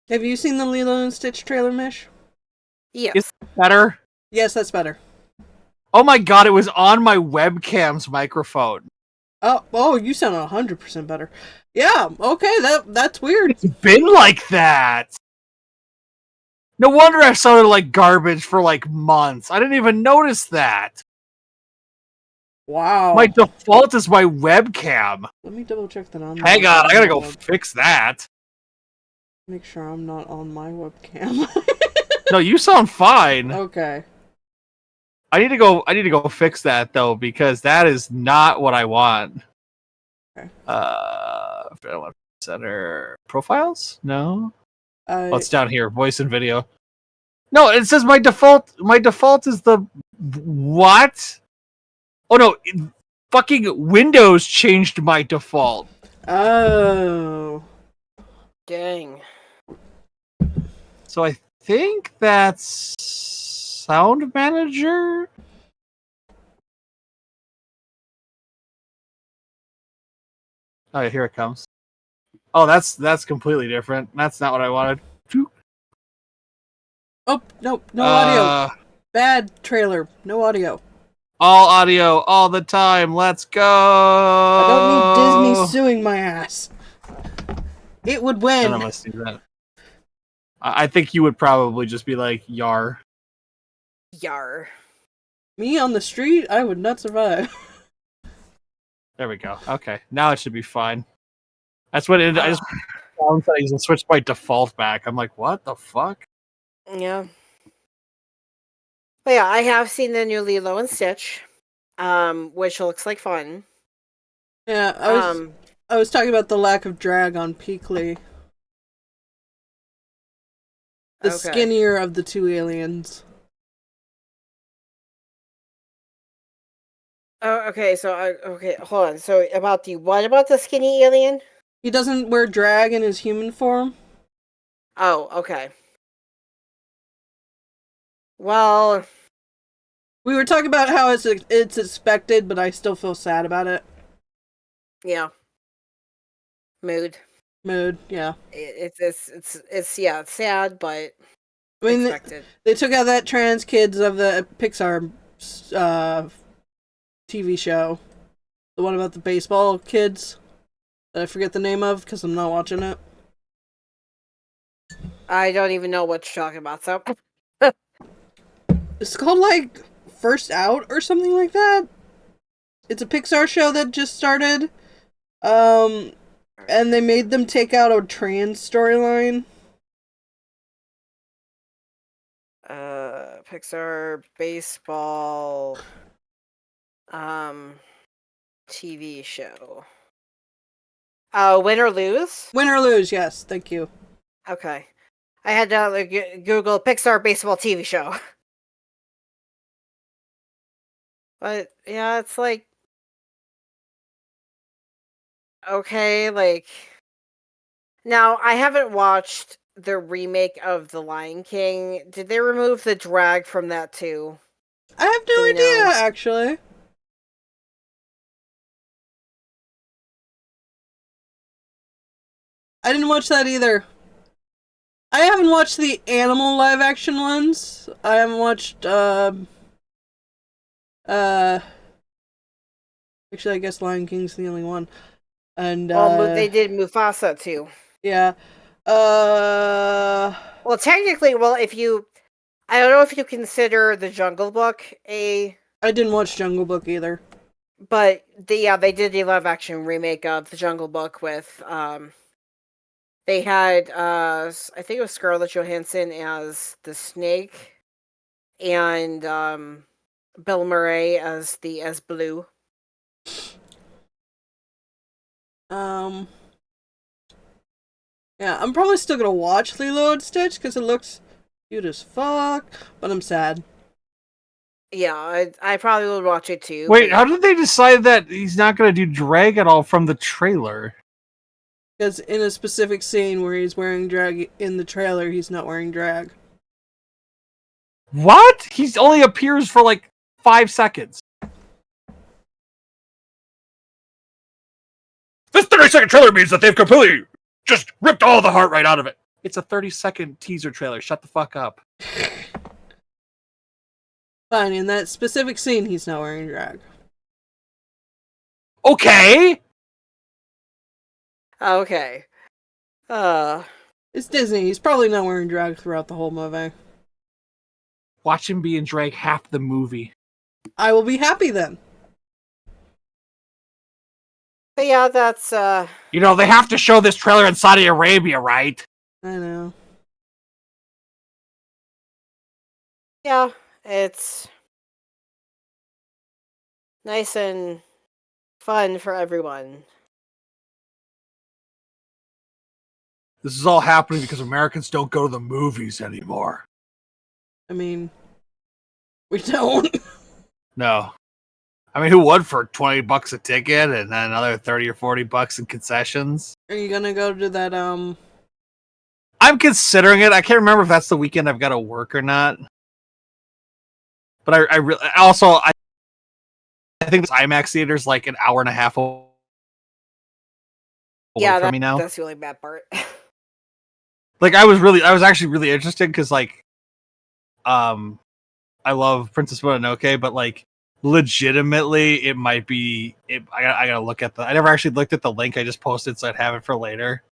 Have you seen the Lilo and Stitch trailer, Mish? Yes. Is it better? Yes, that's better. Oh my god, it was on my webcam's microphone. Oh, you sound 100% better. Yeah, okay, that's weird. It's been like that. No wonder I sounded like garbage for like months. I didn't even notice that. Wow. My default is my webcam. Let me double check that on. Hang on, I gotta go fix that. Make sure I'm not on my webcam. No, you sound fine. Okay. I need to go fix that though, because that is not what I want. Okay. Center profiles? No. Oh, it's down here. Voice and video. No, it says my default. My default is the what? Oh no! Fucking Windows changed my default. Oh. Dang. So I think that's Sound Manager. Oh, yeah, here it comes. Oh, that's completely different. That's not what I wanted. Oh, no audio. Bad trailer. No audio. All audio, all the time. Let's go. I don't need Disney suing my ass. It would win. None of us do that. I think you would probably just be like, yar. Yar. Me on the street? I would not survive. There we go. Okay, now it should be fine. That's what it. I just found settings and switched by default back. I'm like, what the fuck? Yeah. But yeah, I have seen the new Lilo and Stitch, which looks like fun. Yeah, I was talking about the lack of drag on Peakley. The Okay. skinnier of the two aliens. Oh, okay. So, okay, hold on. So, what about the skinny alien? He doesn't wear drag in his human form. Oh, okay. Well, We were talking about how it's expected, but I still feel sad about it. yeah. Mood. Yeah. It's sad, but I mean, expected. they took out that trans kids of the Pixar TV show. The one about the baseball kids. That I forget the name of because I'm not watching it. I don't even know what you're talking about. So, It's called, like, First Out or something like that. It's a Pixar show that just started. And they made them take out a trans storyline. Pixar baseball, TV show. Win or lose? Win or lose, yes, thank you. Okay. I had to Google Pixar baseball TV show. But yeah, it's like okay, like now I haven't watched the remake of The Lion King. Did they remove the drag from that too? I have no Do you idea, know? actually. I didn't watch that either. I haven't watched the animal live action ones. I haven't watched, actually, I guess Lion King's the only one. And, Well, they did Mufasa too. yeah. Well, technically, I don't know if you consider the Jungle Book I didn't watch Jungle Book either. but they did the live action remake of the Jungle Book with they had I think it was Scarlett Johansson as the snake and Bill Murray as Blue. Yeah, I'm probably still gonna watch Lilo and Stitch because it looks cute as fuck, but I'm sad. Yeah, I probably would watch it too. Wait, how did they decide that he's not going to do drag at all from the trailer? Because in a specific scene where he's wearing drag in the trailer, he's not wearing drag. What? He only appears for like 5 seconds. This 30-second trailer means that they've completely just ripped all the heart right out of it. It's a 30-second teaser trailer. Shut the fuck up. Fine, in that specific scene, he's not wearing drag. Okay. Okay. It's Disney. He's probably not wearing drag throughout the whole movie. Watch him be in drag half the movie. I will be happy then. But yeah, that's You know, they have to show this trailer in Saudi Arabia, right? I know. yeah, it's nice and fun for everyone. This is all happening because Americans don't go to the movies anymore. I mean, we don't. No. I mean, who would for $20 a ticket and then another 30 or $40 in concessions? Are you gonna go to that, I'm considering it. I can't remember if that's the weekend I've got to work or not. But I really also I think this IMAX theater's like an hour and a half away from me now. That's the only bad part. Like I was actually really interested because like I love Princess Mononoke, but like legitimately it might be I gotta look at I never actually looked at the link I just posted, so I'd have it for later.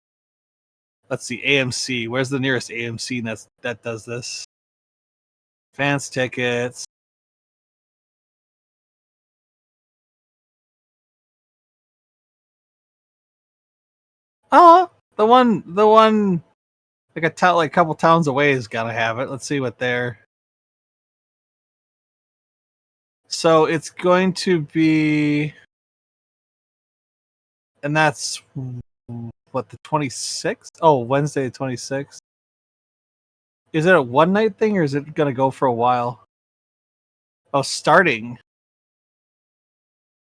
Let's see, AMC. Where's the nearest AMC that does this? Advance tickets. Oh, the one like a couple towns away is gonna have it. Let's see what they're. So it's going to be, and that's what, the 26th? Oh, Wednesday the 26th. Is it a one night thing or is it gonna go for a while? Oh, starting.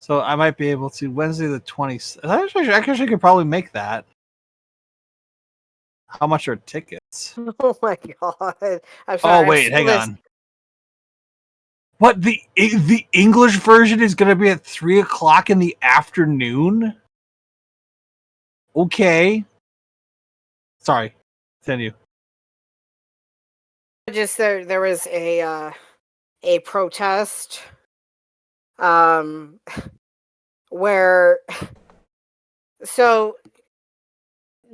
So I might be able to Wednesday the 20th. Actually, I could probably make that. How much are tickets? Oh my god! I'm sorry. Oh I've wait, seen hang this- on. What the English version is gonna be at 3:00 in the afternoon? Okay. Sorry, continue. Just there was a protest, where so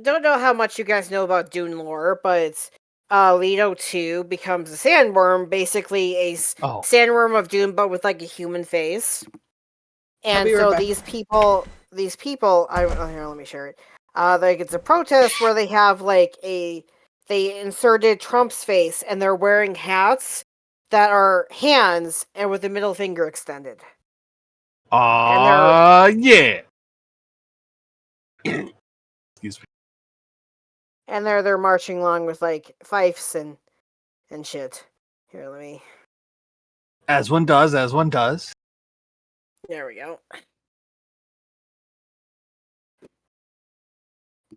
don't know how much you guys know about Dune lore, but Leto 2 becomes a sandworm, basically a Oh. sandworm of Dune, but with like a human face. And be right so back. these people, here, let me share it. Like it's a protest where they have they inserted Trump's face and they're wearing hats that are hands and with the middle finger extended. Yeah. Excuse me. And they're marching along with like fifes and shit. Here, let me. As one does, as one does. There we go.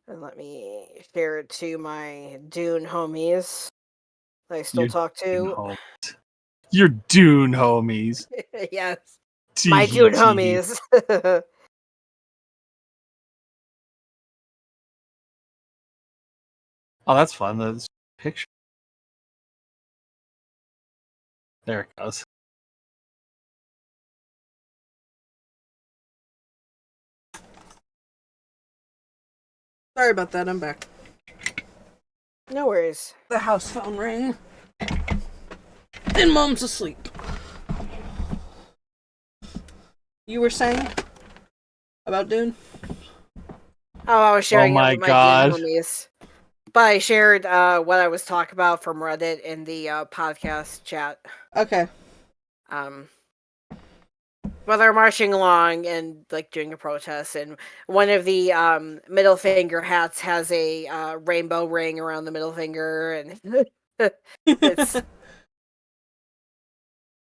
And let me share it to my Dune homies that I still Your talk Dune to. homies. Your Dune homies. Yes, my Dune homies. Oh, that's fun. The picture. There it goes. Sorry about that. I'm back. No worries. The house phone rang. And Mom's asleep. You were saying about Dune? Oh, I was sharing my it with my God. Dune homies. But I shared what I was talking about from Reddit in the podcast chat. Okay. Well, they're marching along and like doing a protest, and one of the middle finger hats has a rainbow ring around the middle finger, and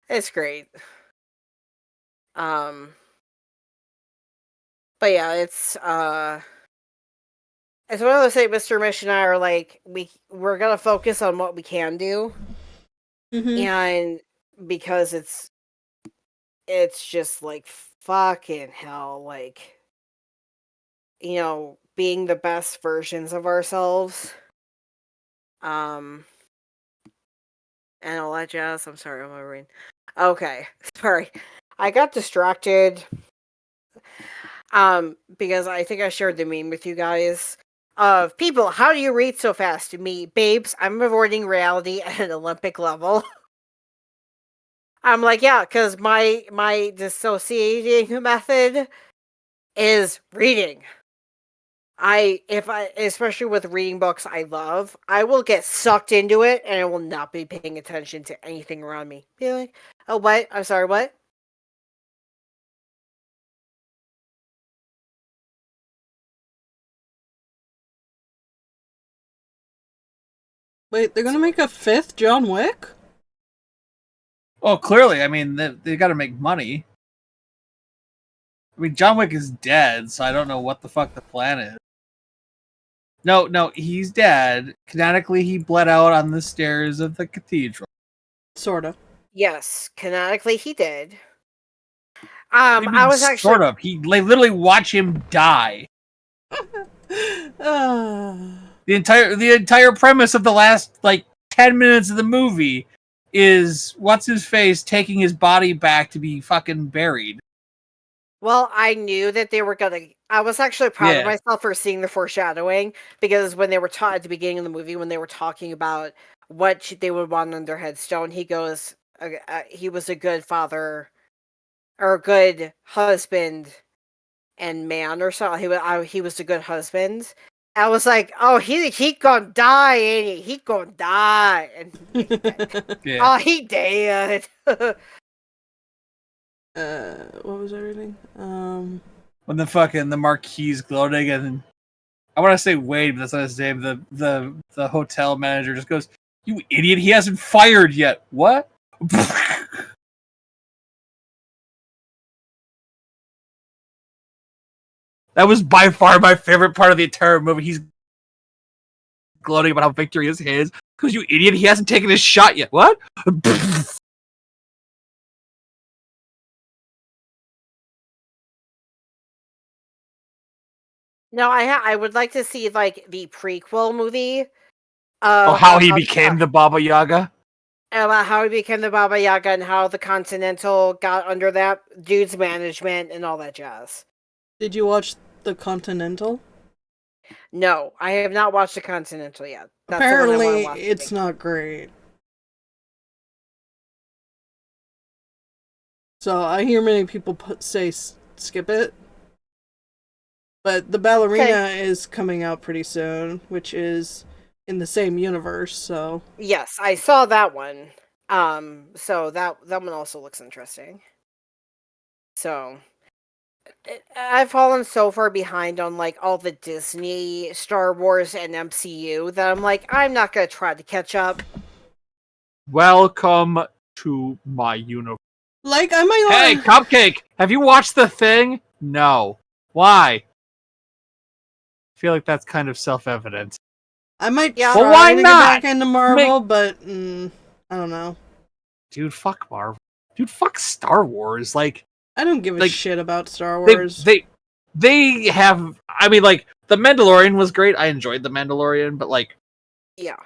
it's great. But yeah, it's one of those things. Mr. Mish and I are like we're gonna focus on what we can do, and because it's just like fucking hell, like, you know, being the best versions of ourselves. And all that jazz. I'm sorry, I'm over. Okay, sorry. I got distracted. Because I think I shared the meme with you guys of people. How do you read so fast? To me, babes, I'm avoiding reality at an Olympic level. I'm like, yeah, because my dissociating method is reading. Especially with reading books I love, I will get sucked into it and I will not be paying attention to anything around me. Be like, oh, what? I'm sorry, what? Wait, they're gonna make a 5th John Wick? Well, clearly, I mean, they got to make money. I mean, John Wick is dead, so I don't know what the fuck the plan is. No, he's dead. Canonically, he bled out on the stairs of the cathedral. Sorta. Yes, canonically he did. What do you mean, I was actually sort of. They literally watch him die. Ah. The entire premise of the last 10 minutes of the movie is what's his face taking his body back to be fucking buried. Well, I knew that they were gonna. I was actually proud of Yeah. myself for seeing the foreshadowing, because when they were taught at the beginning of the movie, when they were talking about what they would want on their headstone, he goes, he was a good father or a good husband and man or something. He was a good husband. I was like, oh, he gonna die, ain't he? He gonna die, and Yeah. oh, he dead. What was I reading? When the marquee's gloating, and I want to say Wade, but that's not his name. The hotel manager just goes, You idiot, he hasn't fired yet. What? That was by far my favorite part of the entire movie. He's gloating about how victory is his. Because you idiot, he hasn't taken his shot yet. What? No, I would like to see like the prequel movie. How he became the Baba Yaga? About how he became the Baba Yaga and how the Continental got under that dude's management and all that jazz. Did you watch The Continental? No, I have not watched the Continental yet. That's the one I wanna Apparently, watch. it's not great. So I hear many people say skip it. But the ballerina is coming out pretty soon, which is in the same universe, so... Yes, I saw that one. So that one also looks interesting. So... I've fallen so far behind on like all the Disney, Star Wars, and MCU that I'm like, I'm not gonna try to catch up. Welcome to my universe. Like, I might... Hey, Cupcake! Have you watched The Thing? No. Why? I feel like that's kind of self-evident. I might Yeah. try Well, why to not? get back into Marvel, but I don't know. Dude, fuck Marvel. Dude, fuck Star Wars. Like, I don't give a Like, shit about Star Wars. they have... I mean, like, The Mandalorian was great. I enjoyed The Mandalorian, but, like... Yeah.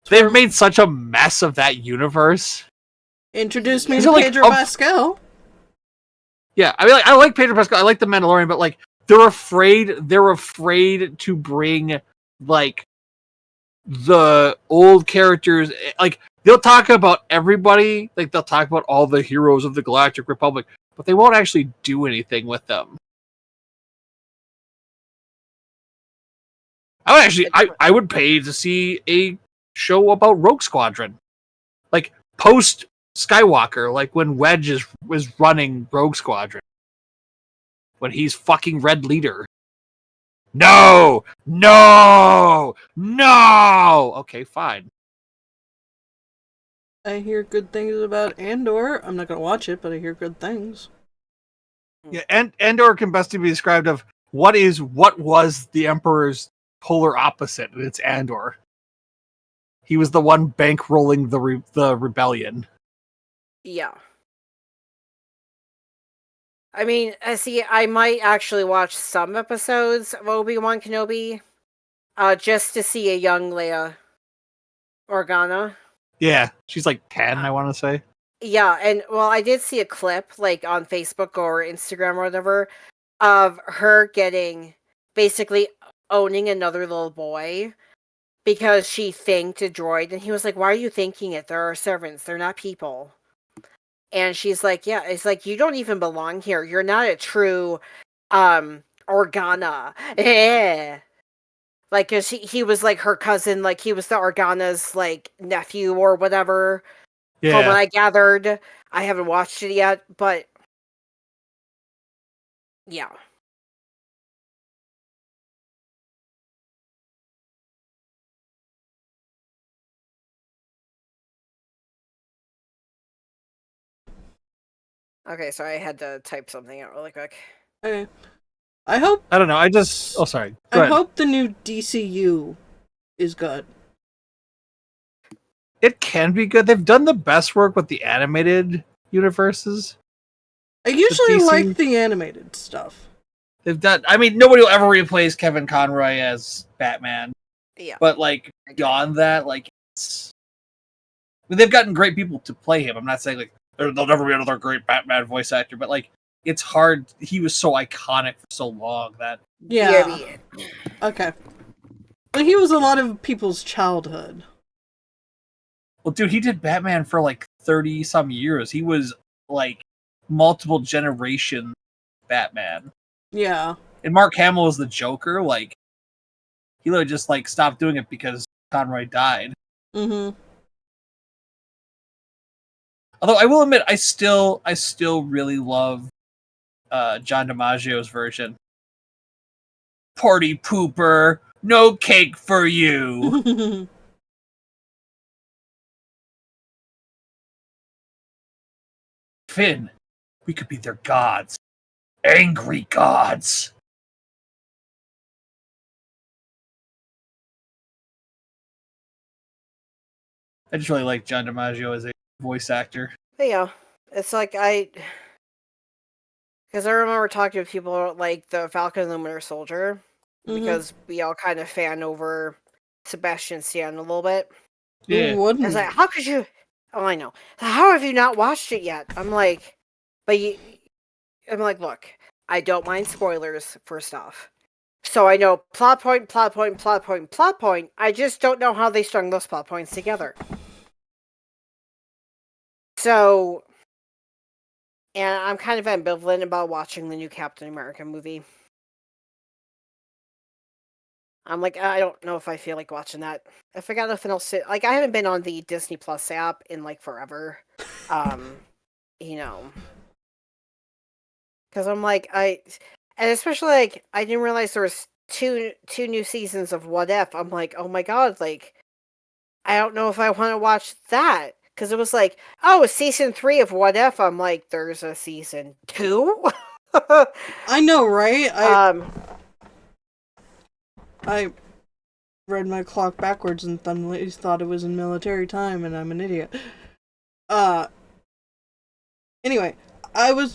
They've made such a mess of that universe. Introduce me Is to it like Pedro Pascal. Yeah, I mean, like, I like Pedro Pascal. I like The Mandalorian, but, like, they're afraid to bring, like, the old characters. Like, they'll talk about everybody. Like, they'll talk about all the heroes of the Galactic Republic, but they won't actually do anything with them. I would actually, I would pay to see a show about Rogue Squadron. Like, post Skywalker, like when Wedge was running Rogue Squadron. When he's fucking Red Leader. No! No! No! Okay, fine. I hear good things about Andor. I'm not gonna watch it, but I hear good things. Yeah, and Andor can best be described of what was the Emperor's polar opposite, and it's Andor. He was the one bankrolling the rebellion. Yeah. I mean, see, I might actually watch some episodes of Obi-Wan Kenobi, just to see a young Leia Organa. Yeah, she's like 10, I want to say. Yeah, and well, I did see a clip, like, on Facebook or Instagram or whatever, of her basically owning another little boy because she thanked a droid, and he was like, "Why are you thanking it? There are servants, they're not people." And she's like, "Yeah, it's like, you don't even belong here. You're not a true, Organa." Like, 'cause he was, like, her cousin, like, he was the Organa's, like, nephew or whatever, from what I gathered. I haven't watched it yet, but... yeah. Okay, so I had to type something out really quick. Okay. I hope... I don't know, oh, sorry. Go I ahead. hope the new DCU is good. It can be good. They've done the best work with the animated universes. I usually DC like the animated stuff. They've done... I mean, nobody will ever replace Kevin Conroy as Batman. Yeah. But, like, beyond that, like, it's... I mean, they've gotten great people to play him. I'm not saying, like, there'll never be another great Batman voice actor, but, like, it's hard. He was so iconic for so long that... Yeah. Okay. But he was a lot of people's childhood. Well, dude, he did Batman for, like, 30-some years. He was, like, multiple generation Batman. Yeah. And Mark Hamill was the Joker. Like, he literally just, like, stopped doing it because Conroy died. Mm-hmm. Although I will admit, I still really love John DiMaggio's version. Party pooper, no cake for you. Finn, we could be their gods. Angry gods. I just really like John DiMaggio as a voice actor. But yeah, it's like because I remember talking to people like the Falcon and the Winter Soldier, because we all kind of fan over Sebastian Stan a little bit. Yeah. Who I was wouldn't? like, how could you? Oh, I know. How have you not watched it yet? I'm like, I'm like, look, I don't mind spoilers, first off. So I know plot point, plot point, plot point, plot point. I just don't know how they strung those plot points together. So, and I'm kind of ambivalent about watching the new Captain America movie. I'm like, I don't know if I feel like watching that. If I got nothing else to, like, I haven't been on the Disney Plus app in like forever. You know, because I'm like, and especially like, I didn't realize there was two new seasons of What If. I'm like, oh my god, like, I don't know if I want to watch that, because it was like, oh, it's season 3 of What If. I'm like, there's a season 2. I know, right? I read my clock backwards and thought it was in military time, and I'm an idiot. Anyway, I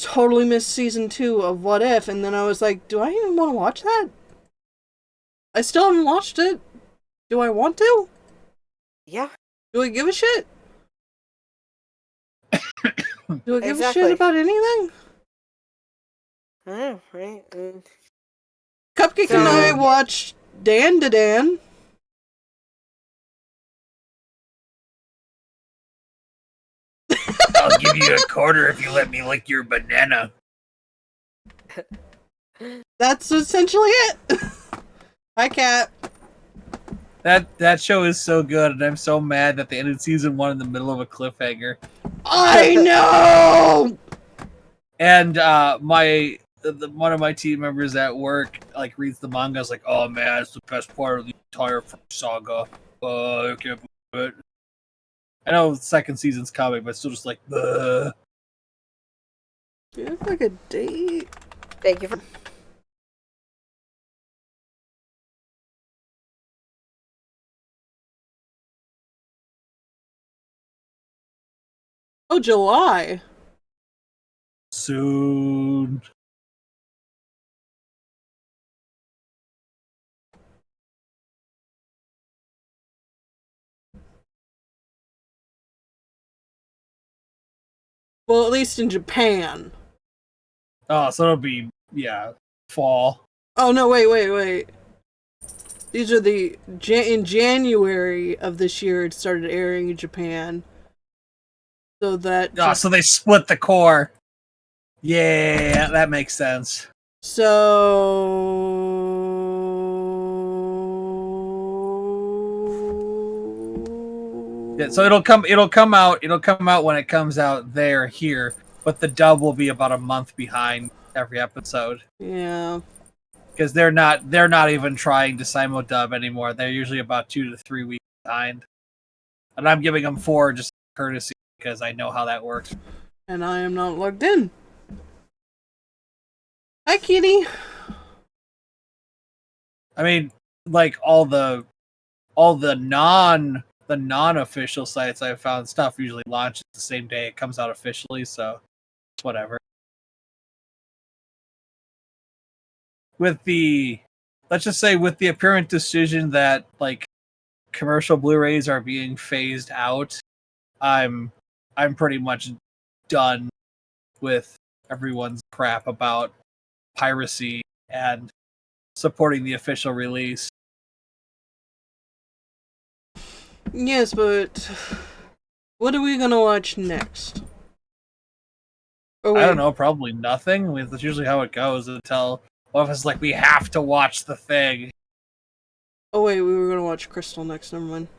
totally missed season 2 of What If, and then I was like, do I even want to watch that? I still haven't watched it. Do I want to? Yeah. Do I give a shit? Do I give a Exactly. shit about anything? I know, right? Cupcake and I watched Dan to Dan. I'll give you a quarter if you let me lick your banana. That's essentially it. Hi, Cat. That show is so good, and I'm so mad that they ended season 1 in the middle of a cliffhanger. I know. And one of my team members at work like reads the manga. Is like, oh man, it's the best part of the entire saga. I can't believe it. I know the second season's coming, but it's still just like, ugh. Do you have like a date? Thank you for. Oh, July. Soon. Well, at least in Japan. Oh, so it'll be, fall. Oh, no, wait. These are in January of this year it started airing in Japan. So that... So they split the core. Yeah, that makes sense. Yeah, so it'll come out when it comes out here, but the dub will be about a month behind every episode. Yeah. Because they're not even trying to simul-dub anymore. They're usually about 2 to 3 weeks behind. And I'm giving them 4 just courtesy because I know how that works. And I am not logged in. Hi, kitty. I mean, like all the non-official sites I've found, stuff usually launches the same day it comes out officially, so it's whatever. Let's just say with the apparent decision that like commercial Blu-rays are being phased out, I'm pretty much done with everyone's crap about piracy and supporting the official release. Yes, but what are we gonna watch next? Oh, I don't know, probably nothing. I mean, that's usually how it goes until one of us is like, we have to watch the thing. Oh wait, we were gonna watch Crystal next. Never mind.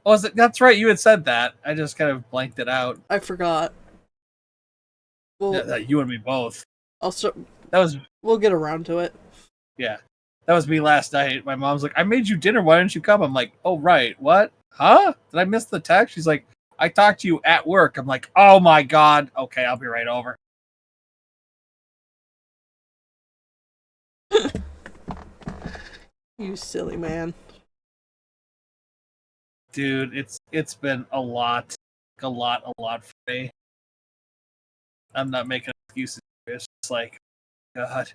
Oh, that's right. You had said that. I just kind of blanked it out. I forgot. Well, Yeah, you and me both. We'll get around to it. Yeah. That was me last night. My mom's like, I made you dinner. Why didn't you come? I'm like, oh, right. What? Huh? Did I miss the text? She's like, I talked to you at work. I'm like, oh my god. Okay, I'll be right over. You silly man. Dude, it's been a lot for me. I'm not making excuses. It's just like, God.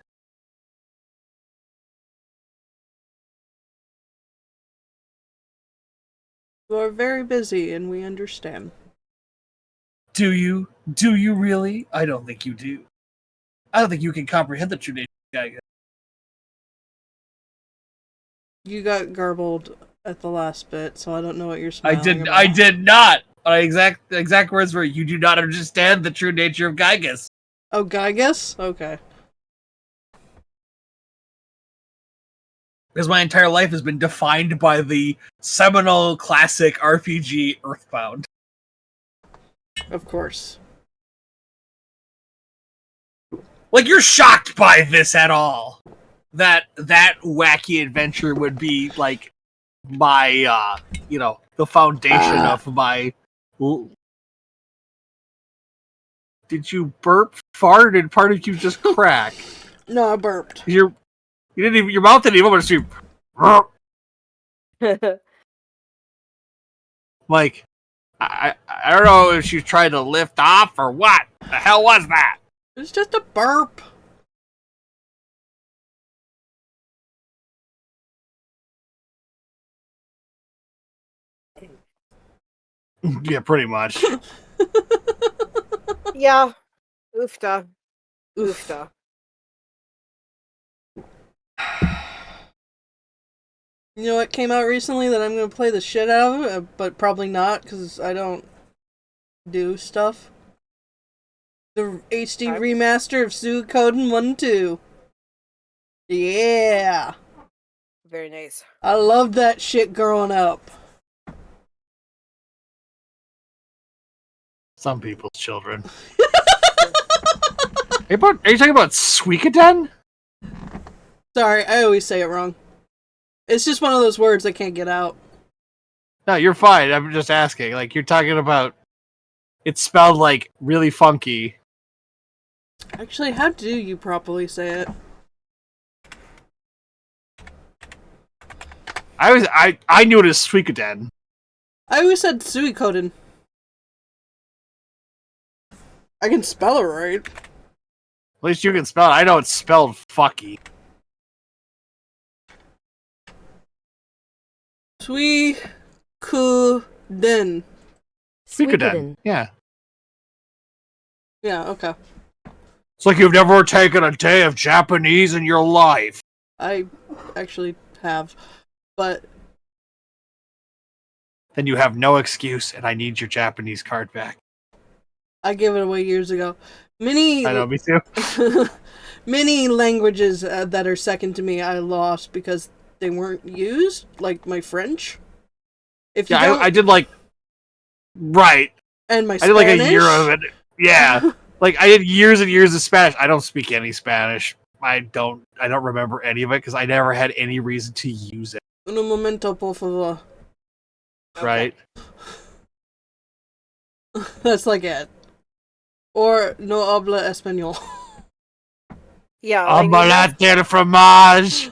You are very busy, and we understand. Do you? Do you really? I don't think you do. I don't think you can comprehend the true nature of Geiger. You got garbled at the last bit, so I don't know what you're smiling about. I did not. My exact words were, "You do not understand the true nature of Gygus." Oh, Gygus? Okay. Because my entire life has been defined by the seminal classic RPG Earthbound. Of course. Like, you're shocked by this at all? That wacky adventure would be like my, the foundation of my. Did you burp, fart, or did part of you just crack? No, I burped. Your mouth didn't even want to see. Like, I don't know if she tried to lift off or what. The hell was that? It's just a burp. Yeah, pretty much. Yeah. Oofta. Oofta. You know what came out recently that I'm going to play the shit out of, but probably not, because I don't do stuff? The HD remaster of Suikoden 1 and 2. Yeah! Very nice. I loved that shit growing up. Some people's children. Are you talking about Suikoden? Sorry, I always say it wrong. It's just one of those words I can't get out. No, you're fine. I'm just asking. Like, you're talking about... It's spelled, like, really funky. Actually, how do you properly say it? I knew it as Suikoden. I always said Suikoden. I can spell it right. At least you can spell it. I know it's spelled fucky. Suikoden. Suikoden. Yeah. Yeah, okay. It's like you've never taken a day of Japanese in your life. I actually have, but... Then you have no excuse, and I need your Japanese card back. I gave it away years ago. Many... I know, me too. Many languages that are second to me I lost because they weren't used, like my French. If you I did like... Right. And my I Spanish. did like a year of it. Yeah. Like, I did years and years of Spanish. I don't speak any Spanish. I don't remember any of it because I never had any reason to use it. Un momento, por favor. Right. That's like it. Or no habla español. Yeah. Omelette de fromage.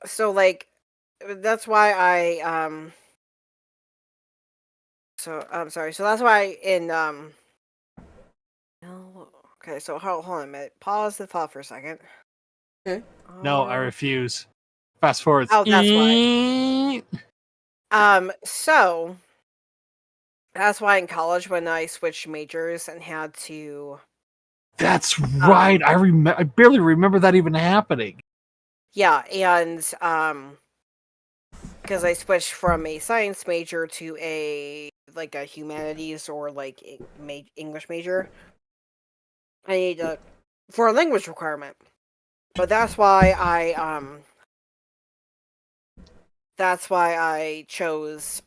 So like, that's why I So I'm sorry. So that's why in okay. So hold on a minute. Pause the thought for a second. Okay. No, I refuse. Fast forward. Oh, that's why. So that's why in college when I switched majors and had to. That's right. I barely remember that even happening. Yeah, and because I switched from a science major to a humanities or like English major, I need for a language requirement. But that's why I chose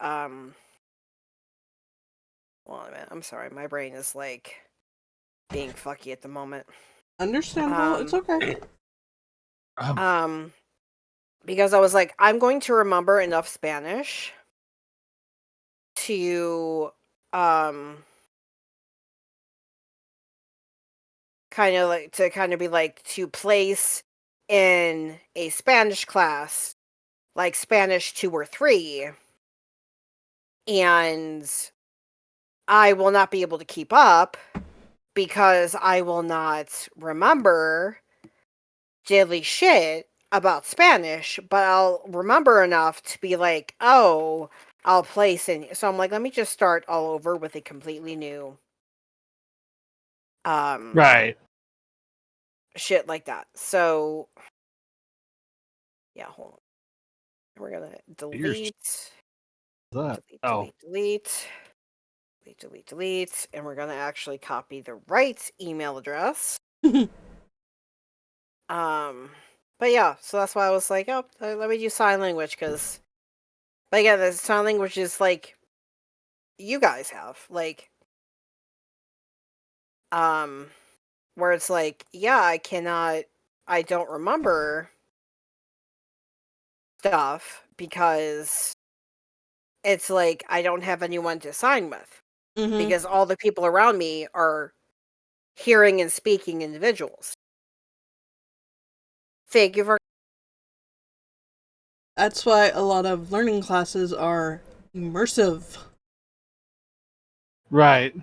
Well, a minute, I'm sorry, my brain is like being fucky at the moment. Understandable. It's okay. Because I was like, I'm going to remember enough Spanish to kind of be like to place in a Spanish class, like Spanish 2 or 3, and I will not be able to keep up because I will not remember diddly shit about Spanish, but I'll remember enough to be like, oh, I'll place in. So I'm like, let me just start all over with a completely new Right. shit like that. So yeah, hold on. We're gonna delete, That? delete, and we're gonna actually copy the right email address. But yeah, so that's why I was like, oh, let me do sign language, because, but again, the sign language is like you guys have, like, where it's like, yeah, I don't remember stuff because it's like I don't have anyone to sign with, because all the people around me are hearing and speaking individuals. Thank you for. That's why a lot of learning classes are immersive. Right.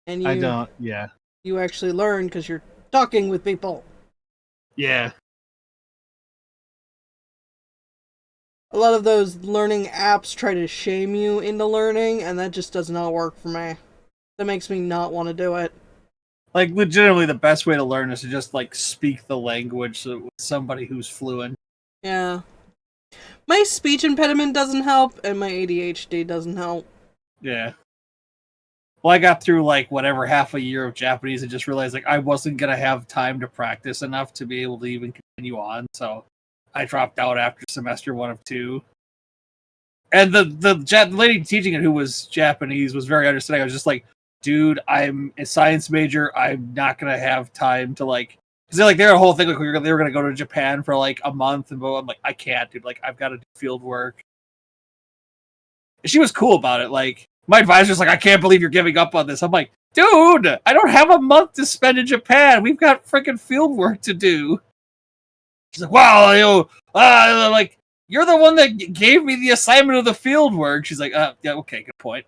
And I don't. Yeah. you actually learn because you're talking with people. Yeah. A lot of those learning apps try to shame you into learning, and that just does not work for me. That makes me not want to do it. Like, legitimately, the best way to learn is to just, like, speak the language with somebody who's fluent. Yeah. My speech impediment doesn't help, and my ADHD doesn't help. Yeah. Well, I got through, like, whatever, half a year of Japanese and just realized, like, I wasn't going to have time to practice enough to be able to even continue on, so I dropped out after semester 1 of 2. And the lady teaching it, who was Japanese, was very understanding. I was just like, dude, I'm a science major. I'm not going to have time to, like, because they had a whole thing, like, they were going to go to Japan for, like, a month, and I'm like, I can't, dude. Like, I've got to do field work. And she was cool about it. Like, my advisor's like, I can't believe you're giving up on this. I'm like, dude, I don't have a month to spend in Japan. We've got freaking field work to do. She's like, wow, like, you're the one that gave me the assignment of the field work. She's like, yeah, okay, good point.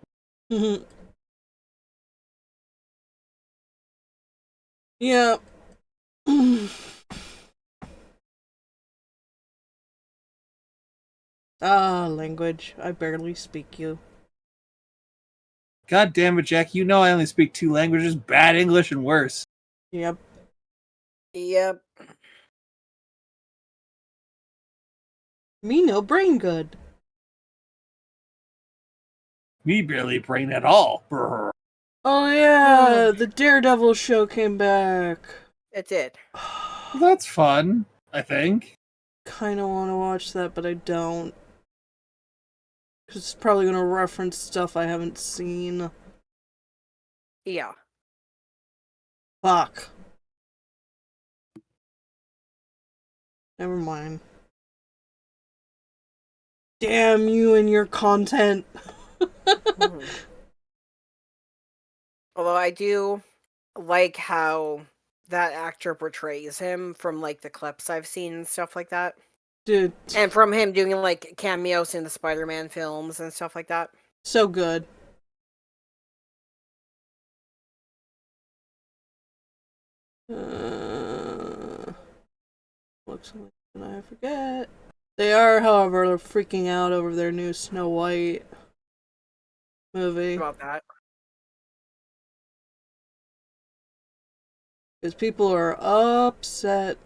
Yeah. Language. I barely speak you. God damn it, Jack. You know I only speak 2 languages, bad English and worse. Yep. Me no brain good. Me barely brain at all. Brr. Oh yeah, the Daredevil show came back. It did. That's fun, I think. Kinda wanna watch that, but I don't. Cause it's probably gonna reference stuff I haven't seen. Yeah. Fuck. Never mind. Damn you and your content. Although I do like how that actor portrays him from, like, the clips I've seen and stuff like that. Dude. And from him doing, like, cameos in the Spider-Man films and stuff like that. So good. Looks like I forget. They are, however, freaking out over their new Snow White movie. About that. Because people are upset.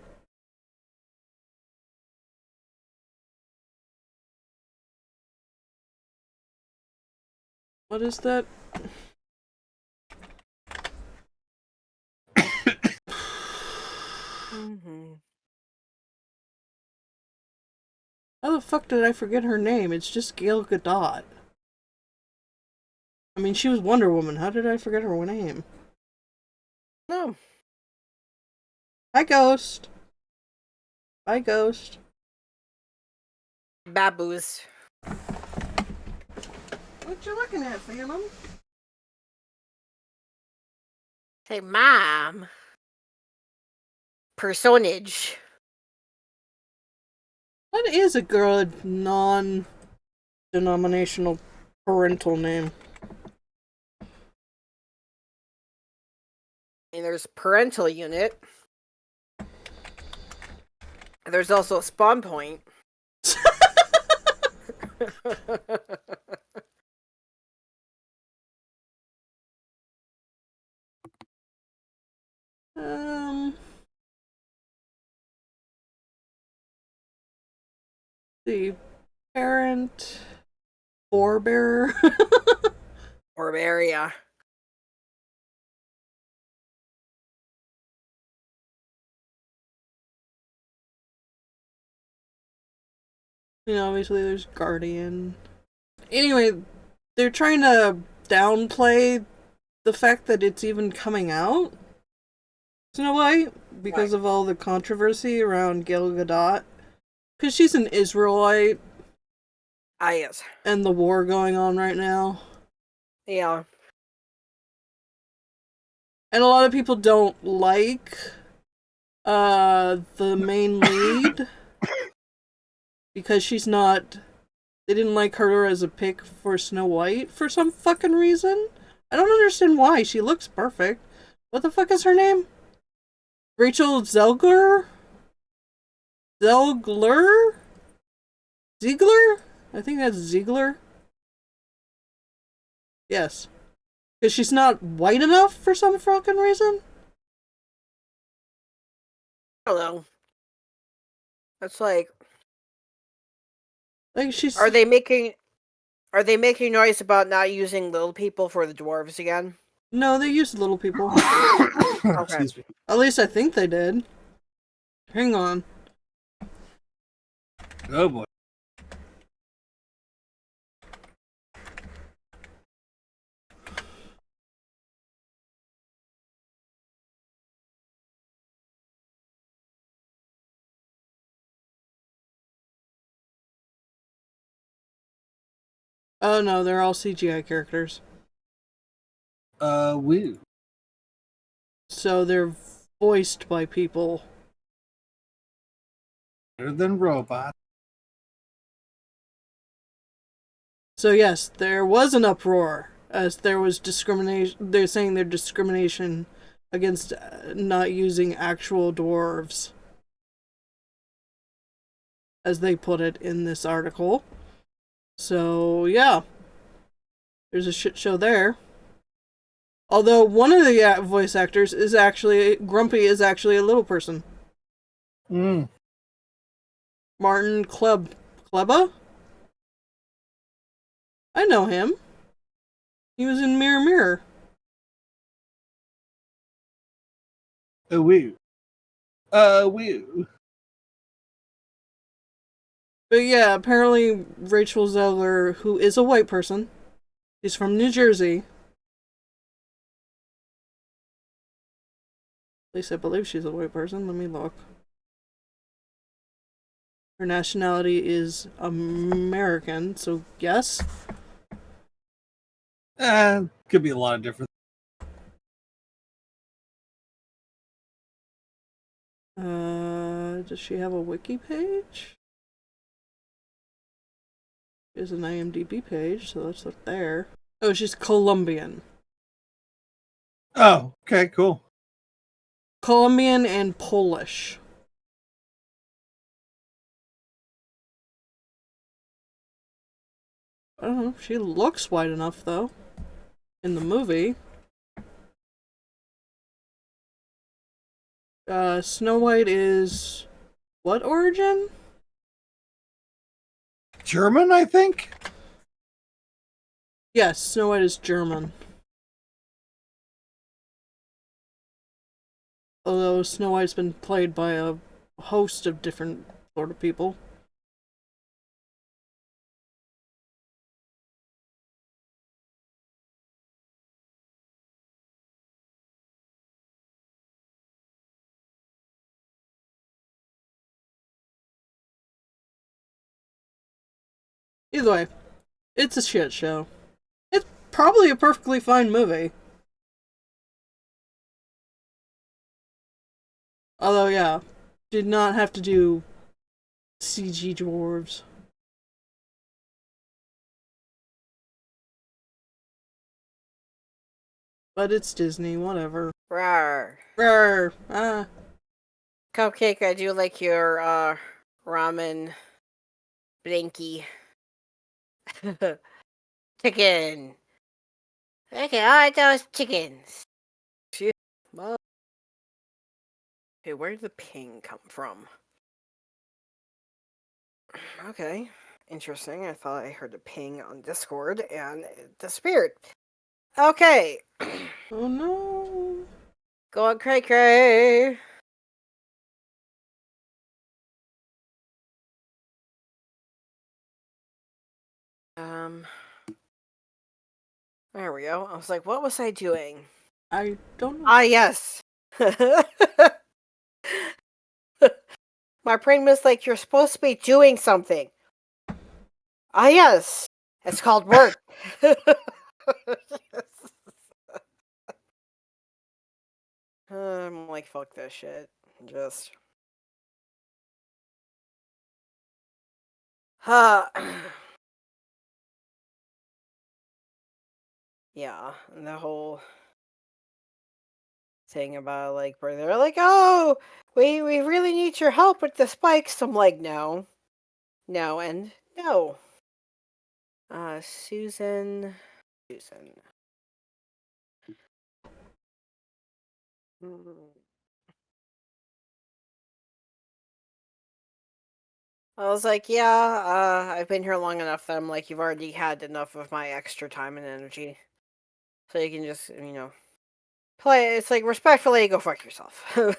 What is that? How the fuck did I forget her name? It's just Gal Gadot. I mean, she was Wonder Woman. How did I forget her name? No. Hi, Ghost. Bye, Ghost. Baboos. What you looking at, Phantom? Hey, Mom. Personage. What is a good non-denominational parental name? And there's parental unit. There's also a spawn point. The parent forebearer. Or area. Obviously there's guardian. Anyway, they're trying to downplay the fact that it's even coming out. Snow White, because of all the controversy around Gal Gadot. Because she's an Israelite. Ah, yes. And the war going on right now. Yeah. And a lot of people don't like the main lead. Because she's not... They didn't like her as a pick for Snow White for some fucking reason. I don't understand why. She looks perfect. What the fuck is her name? Rachel Zegler? Ziegler? I think that's Ziegler. Yes. Because she's not white enough for some fucking reason? I don't know. That's like she's... Are they making noise about not using little people for the dwarves again? No, they used little people. Okay. Excuse me. At least I think they did. Hang on. Oh boy. Oh no, they're all CGI characters. Woo. So they're voiced by people. Better than robot. So yes, there was an uproar as there was discrimination. They're saying there's discrimination against not using actual dwarves, as they put it in this article. So yeah, there's a shit show there. Although one of the voice actors is actually Grumpy is actually a little person. Martin Kleba? I know him. He was in Mirror Mirror. Woo. Woo. But yeah, apparently Rachel Zegler, who is a white person, she's from New Jersey. At least I believe she's a white person. Let me look. Her nationality is American, so yes. Could be a lot of different. Does she have a wiki page? There's an IMDb page, so let's look there. Oh, she's Colombian. Oh, okay, cool. Colombian and Polish. I don't know. She looks white enough, though. In the movie. Snow White is... what origin? German, I think? Yes, Snow White is German. Although Snow White's been played by a host of different sort of people. Either way, it's a shit show. probably a perfectly fine movie. Although, yeah, did not have to do CG dwarves. But it's Disney, whatever. Rawr. Rawr. Ah. Cupcake, I do like your ramen blinky. Chicken. Okay, I like those chickens. Phew. Well, okay, where did the ping come from? Okay, interesting. I thought I heard a ping on Discord and it disappeared. Okay. Oh no. Go on, cray cray. There we go. I was like, what was I doing? I don't know. Ah, yes. My brain was like, you're supposed to be doing something. Ah, yes. It's called work. I'm like, fuck this shit. Just. Yeah, and the whole thing about like where they're like, oh, we really need your help with the spikes. I'm like, no, and no. Susan. I was like, yeah, I've been here long enough that I'm like, you've already had enough of my extra time and energy. So you can just, play. It's like, respectfully, go fuck yourself. I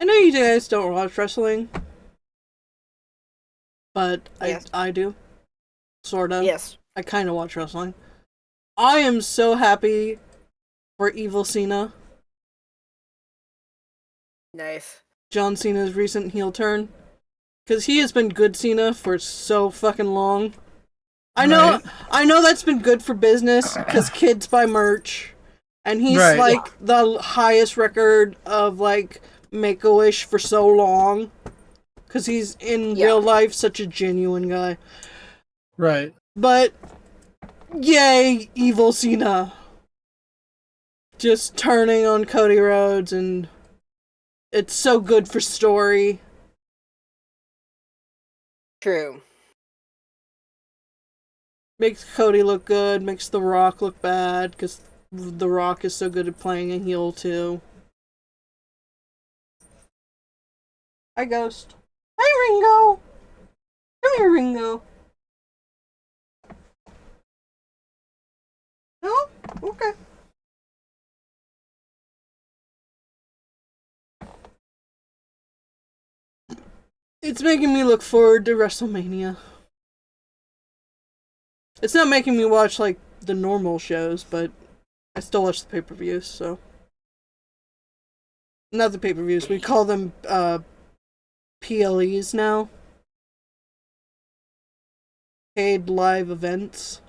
know you guys don't watch wrestling, but Yes. I do. Sorta. Yes. I kinda watch wrestling. I am so happy for Evil Cena. Nice. John Cena's recent heel turn. Because he has been good Cena for so fucking long. I know that's been good for business, because kids buy merch. And he's Right. like the highest record of like Make-A-Wish for so long. Because he's in real life such a genuine guy. Right. But, yay, Evil Cena. Just turning on Cody Rhodes, and it's so good for story. True. Makes Cody look good, makes The Rock look bad, because The Rock is so good at playing a heel, too. Hi, Ghost. Hi, Ringo! Come here, Ringo. No? Okay. It's making me look forward to WrestleMania. It's not making me watch, like, the normal shows, but I still watch the pay-per-views, so. Not the pay-per-views, we call them, PLEs now. Paid live events.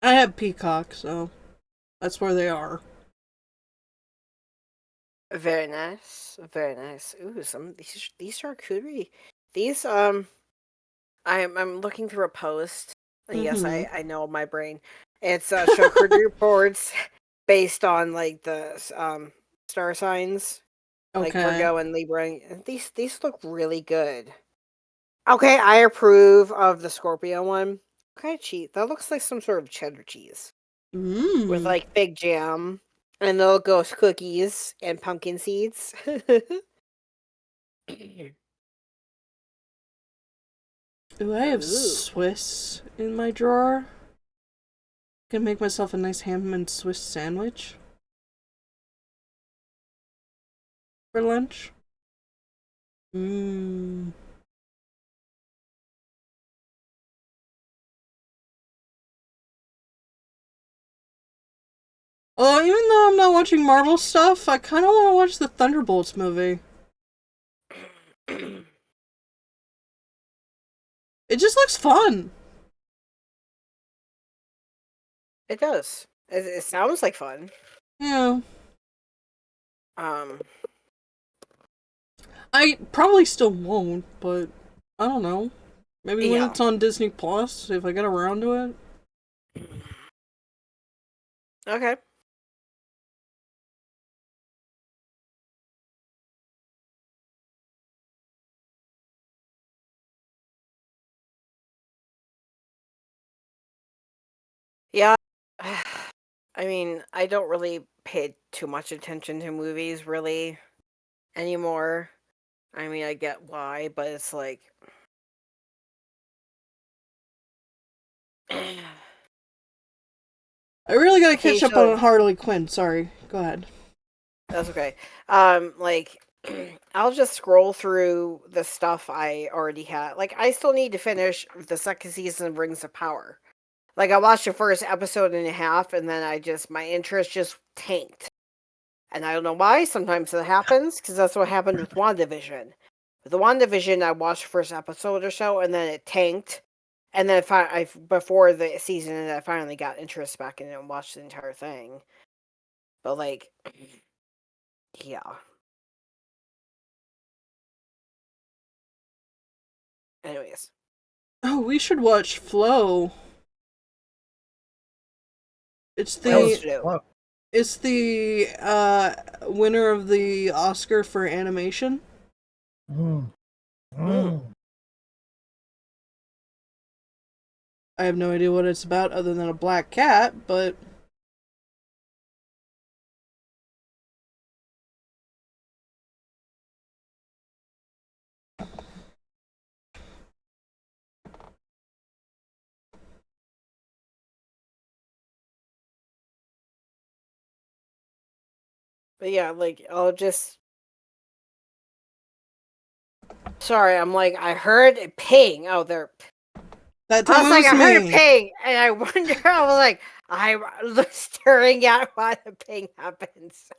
I have Peacock, so that's where they are. Very nice. Very nice. Ooh, some of these charcuterie. These I'm looking through a post. Yes, I know my brain. It's charcuterie boards based on like the star signs, like Okay. Virgo and Libra. And these look really good. Okay, I approve of the Scorpio one. Okay, cheese. That looks like some sort of cheddar cheese with like fig jam and little ghost cookies and pumpkin seeds. Ooh, I have Ooh. Swiss in my drawer. Can make myself a nice ham and Swiss sandwich for lunch. Although, even though I'm not watching Marvel stuff, I kind of want to watch the Thunderbolts movie. It just looks fun. It does. It sounds like fun. Yeah. Um, I probably still won't, but I don't know. Maybe when Yeah. it's on Disney Plus, if I get around to it. okay. Yeah. I mean, I don't really pay too much attention to movies really anymore. I mean, I get why, but it's like I really gotta catch up on occasionally Harley Quinn. Sorry. Go ahead. that's okay. Like I'll just scroll through the stuff I already had. Like I still need to finish the second season of Rings of Power. Like I watched the first episode and a half, and then my interest just tanked. And I don't know why. Sometimes it happens because that's what happened with WandaVision. With the WandaVision, I watched the first episode or so, and then it tanked. And then before the season ended, I finally got interest back in it and watched the entire thing. But like, yeah. Anyways, Oh, we should watch Flow. It's what else the to do? Well, it's the winner of the Oscar for animation. mm, Mm. I have no idea what it's about other than a black cat, but But yeah, like I'll just. Sorry, I'm like I heard it ping. Oh, there. that I time was it like, was I heard a me. ping, and I wonder. I was like, I was staring at why the ping happens.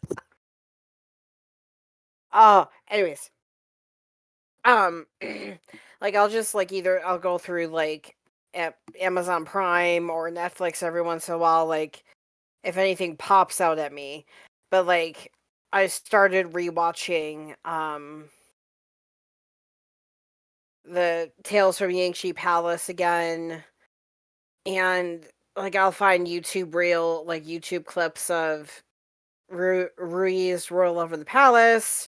Oh, anyways, like I'll just like either I'll go through like Amazon Prime or Netflix every once in a while, like if anything pops out at me. But like I started rewatching the Tales from Yangtze Palace again, and like I'll find YouTube clips of Rui's Royal Over the Palace.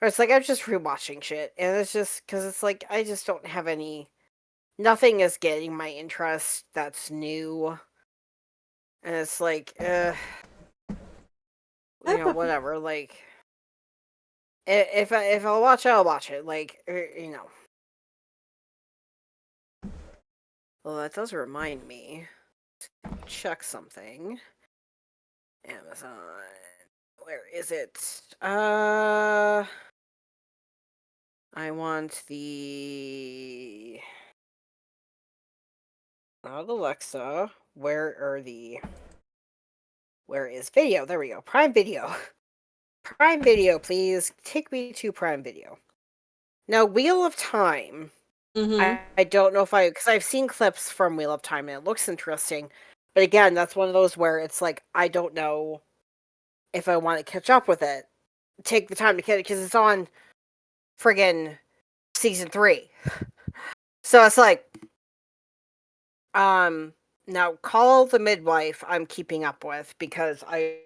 Or it's like I'm just rewatching shit, and it's just because it's like I just don't have nothing is getting my interest that's new, and it's like, whatever. Like, if I'll watch it, I'll watch it. Like, Well, that does remind me. Check something. Amazon. Where is it? I want the. Not Alexa. Where is video? There we go. Prime Video. Prime Video, please. Take me to Prime Video. Now, Wheel of Time. Mm-hmm. I don't know because I've seen clips from Wheel of Time and it looks interesting. But again, that's one of those where it's like, I don't know if I want to catch up with it. Take the time to catch it because it's on friggin' season 3. So it's like, now Call the Midwife I'm keeping up with because I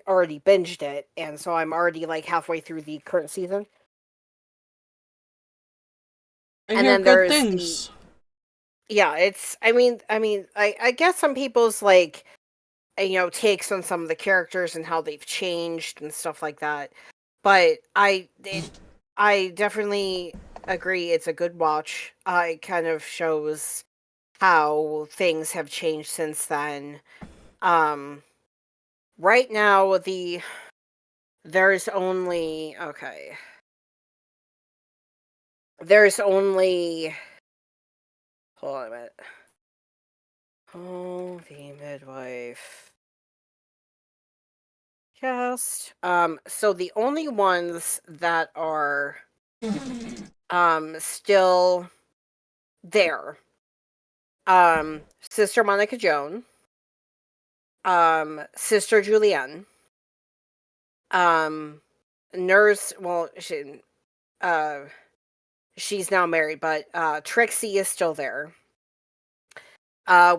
already binged it, and so I'm already like halfway through the current season. I And hear then good there's things. I guess some people's like takes on some of the characters and how they've changed and stuff like that. But I definitely agree it's a good watch. It kind of shows how things have changed since then. Right now there's only there's only hold on a minute. Oh, the midwife. cast. So the only ones that are still there, Sister Monica Joan, Sister Julianne, Nurse. Well, she's now married, but Trixie is still there.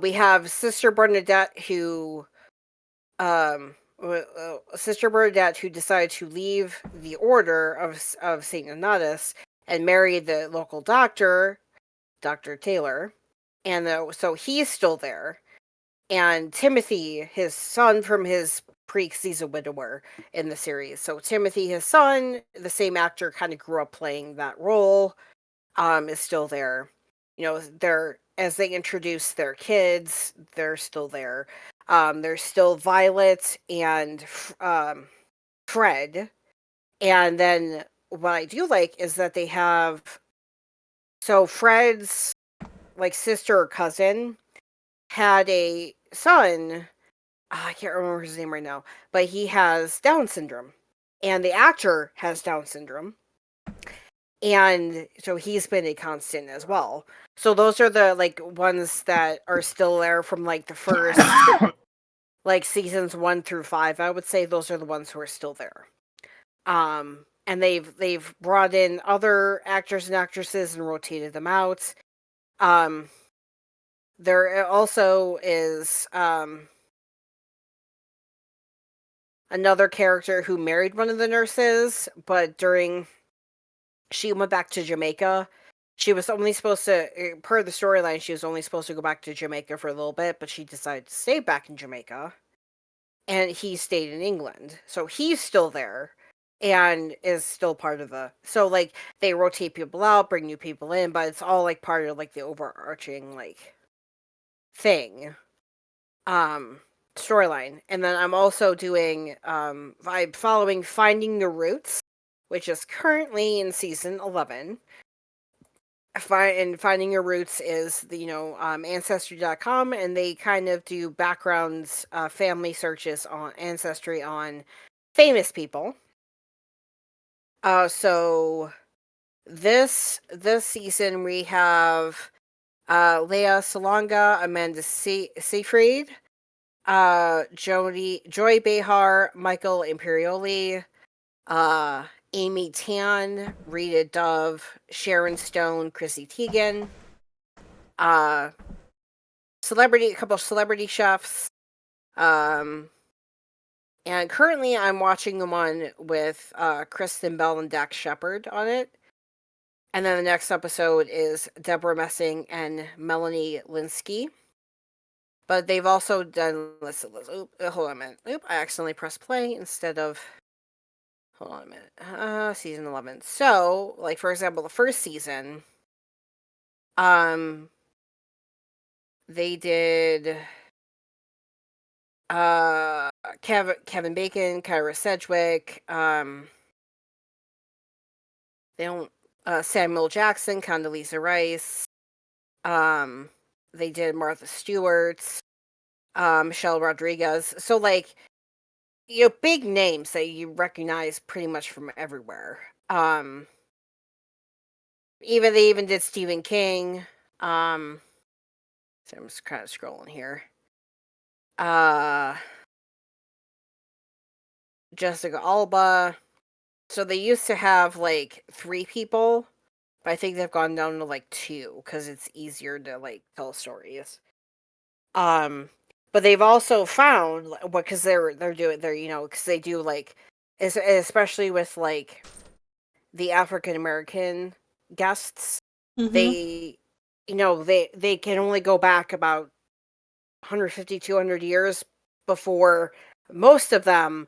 We have Sister Bernadette, who Sister Bernadette, who decided to leave the Order of Saint Donatus and marry the local doctor, Dr. Taylor, and so he's still there. And Timothy, his son from his preaks, he's a widower in the series. So Timothy, his son, the same actor, kind of grew up playing that role, is still there. They're as they introduce their kids, they're still there. There's still Violet and Fred. And then what I do like is that they have Fred's sister or cousin had a son. I can't remember his name right now, but he has Down syndrome, and the actor has Down syndrome, and so he's been a constant as well. So those are the ones that are still there from the first seasons 1 through 5. I would say those are the ones who are still there. And they've brought in other actors and actresses and rotated them out. There also is another character who married one of the nurses, but she went back to Jamaica. She was only supposed to, per the storyline, she was only supposed to go back to Jamaica for a little bit, but she decided to stay back in Jamaica. And he stayed in England. So he's still there and is still part of the... So, they rotate people out, bring new people in, but it's all, part of, the overarching, thing. Storyline. And then I'm also doing, I'm following Finding the Roots, which is currently in season 11. And Finding Your Roots is Ancestry.com, and they kind of do backgrounds, family searches on Ancestry on famous people. So this season we have Leah Salonga, Amanda Seyfried, Joy Behar, Michael Imperioli, Amy Tan, Rita Dove, Sharon Stone, Chrissy Teigen, a couple of celebrity chefs, and currently I'm watching the one with Kristen Bell and Dax Shepard on it. And then the next episode is Deborah Messing and Melanie Linsky. But they've also done... hold on a minute. I accidentally pressed play instead of... Hold on a minute. Season 11. So, for example, the first season, they did Kevin Bacon, Kyra Sedgwick, Samuel Jackson, Condoleezza Rice, they did Martha Stewart, Michelle Rodriguez. So, big names that you recognize pretty much from everywhere. They even did Stephen King. So I'm just kind of scrolling here. Jessica Alba. So they used to have 3 people, but I think they've gone down to 2 because it's easier to tell stories. But they've also found because they're doing because they do especially with the African American guests, they they can only go back about 150, 200 years before most of them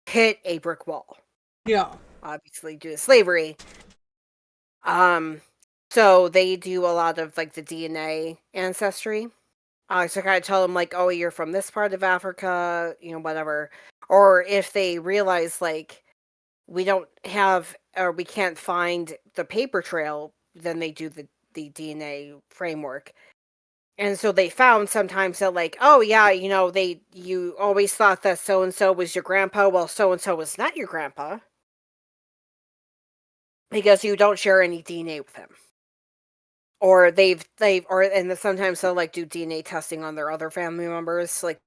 hit a brick wall. Yeah. Obviously due to slavery. So they do a lot of the DNA ancestry. So kind of tell them oh, you're from this part of Africa, whatever. Or if they realize we don't have or we can't find the paper trail, then they do the DNA framework. And so they found sometimes that, like, oh yeah, you always thought that so and so was your grandpa. Well, so and so was not your grandpa because you don't share any DNA with him. Or and then sometimes they'll like do DNA testing on their other family members, like